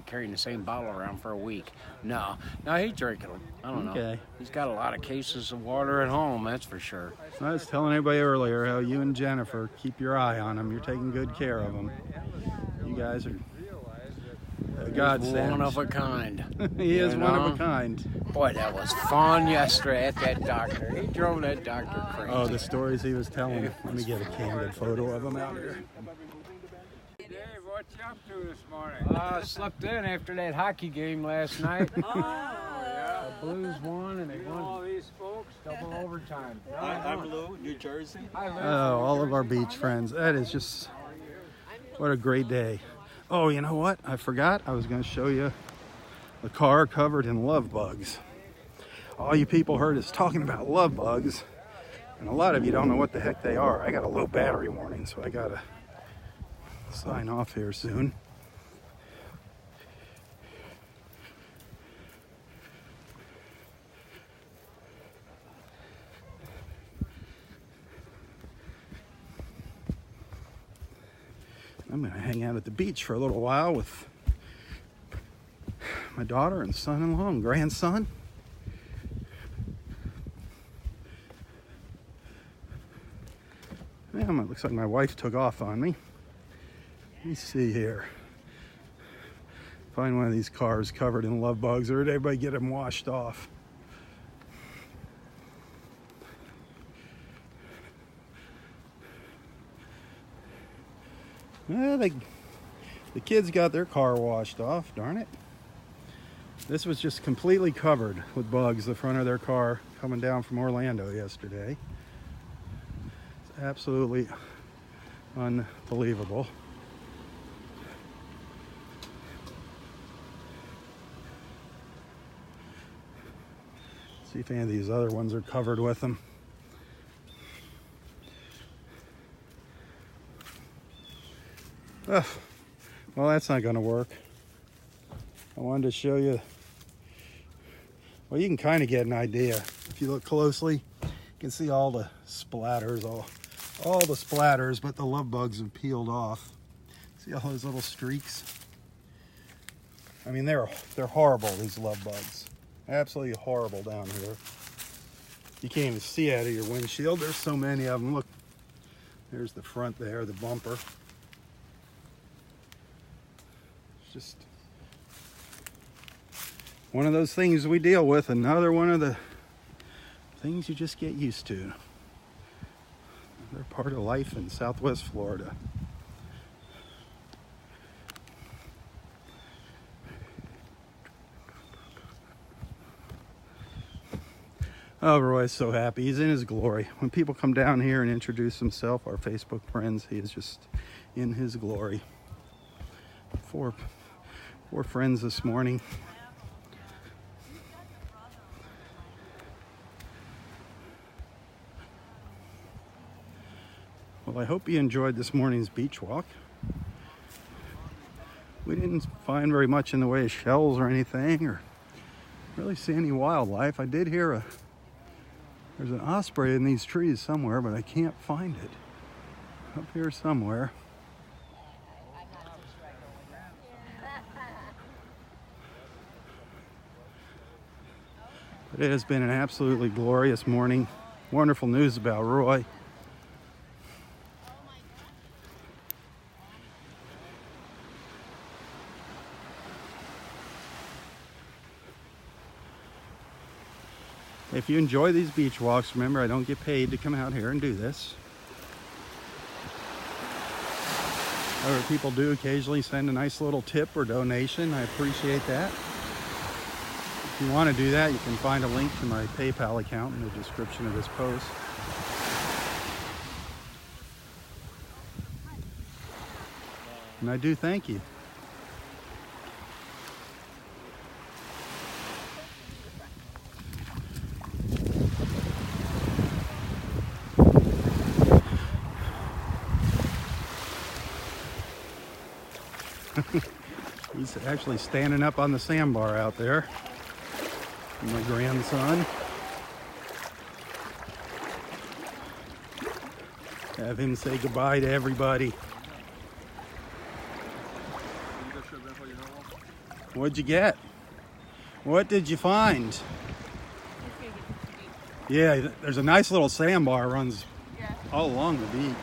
Carrying the same bottle around for a week. No, he's drinking them. I don't know.
Okay.
He's got a lot of cases of water at home. That's for sure.
I was telling everybody earlier how you and Jennifer keep your eye on him. You're taking good care of him. You guys are a godsend.
One of a kind.
He is
You
one of
know?
a kind.
Boy, that was fun yesterday at that doctor. He drove that doctor crazy.
Oh, the stories he was telling. Let me get a candid photo of him out here.
Dave, what you up to this morning?
Slept in after that hockey game last night.
Yeah.
The Blues won and they
All
won
these folks.
double overtime.
I'm Lou, New Jersey.
Oh, all of our beach friends. That is just, what a great day. Oh, you know what? I forgot. I was going to show you the car covered in love bugs. All you people heard us talking about love bugs, and a lot of you don't know what the heck they are. I got a low battery warning, so I got to sign off here soon. I'm going to hang out at the beach for a little while with my daughter and son-in-law and grandson. Yeah, it looks like my wife took off on me. Let me see here. Find one of these cars covered in love bugs, or did everybody get them washed off? Well, the kids got their car washed off, darn it. This was just completely covered with bugs, the front of their car coming down from Orlando yesterday. It's absolutely unbelievable. See if any of these other ones are covered with them. Ugh. Well, that's not going to work. I wanted to show you. Well, you can kind of get an idea. If you look closely, you can see all the splatters, all the splatters, but the love bugs have peeled off. See all those little streaks? I mean, they're horrible, these love bugs. Absolutely horrible down here. You can't even see out of your windshield. There's so many of them. Look, there's the front there, the bumper. It's just one of those things we deal with. Another one of the things you just get used to. They're part of life in Southwest Florida. Oh, Roy's so happy. He's in his glory. When people come down here and introduce himself, our Facebook friends, he is just in his glory. Four friends this morning. Well, I hope you enjoyed this morning's beach walk. We didn't find very much in the way of shells or anything, or really see any wildlife. I did hear there's an osprey in these trees somewhere, but I can't find it. Up here somewhere. But it has been an absolutely glorious morning. Wonderful news about Roy. If you enjoy these beach walks, remember I don't get paid to come out here and do this. However, people do occasionally send a nice little tip or donation. I appreciate that. If you want to do that, you can find a link to my PayPal account in the description of this post. And I do thank you. He's actually standing up on the sandbar out there. My grandson. Have him say goodbye to everybody. What'd you get? What did you find? Yeah, there's a nice little sandbar runs all along the beach.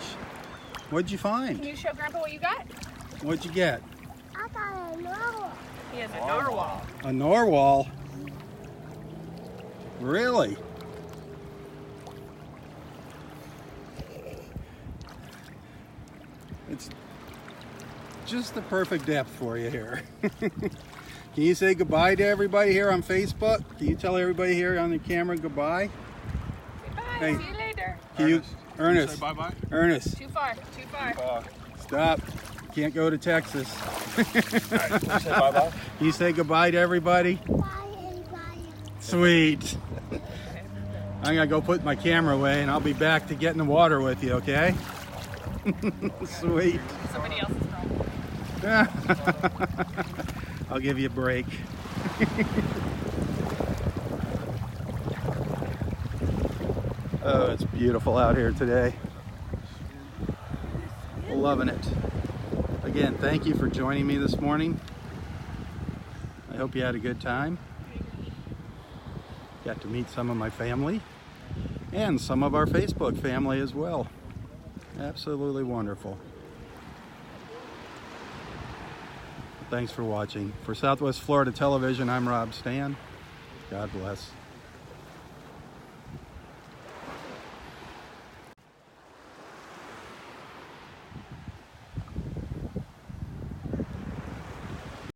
What'd you find?
Can you show Grandpa what you got?
What'd you get?
I got a narwhal.
He has a narwhal.
A narwhal? Really? It's just the perfect depth for you here. Can you say goodbye to everybody here on Facebook? Can you tell everybody here on the camera goodbye?
Goodbye.
Hey.
See you later.
Can you, Ernest?
Say bye-bye.
Ernest.
Too far. Too far.
Stop. Can't go to Texas.
Alright, say bye-bye.
Can you say goodbye to everybody?
Bye, everybody.
Sweet. I'm gonna go put my camera away and I'll be back to get in the water with you, okay? Sweet.
Somebody else's problem.
I'll give you a break. Oh, it's beautiful out here today. Loving it. Again, thank you for joining me this morning. I hope you had a good time. Got to meet some of my family and some of our Facebook family as well. Absolutely wonderful. Thanks for watching. For Southwest Florida Television, I'm Robb Stan. God bless.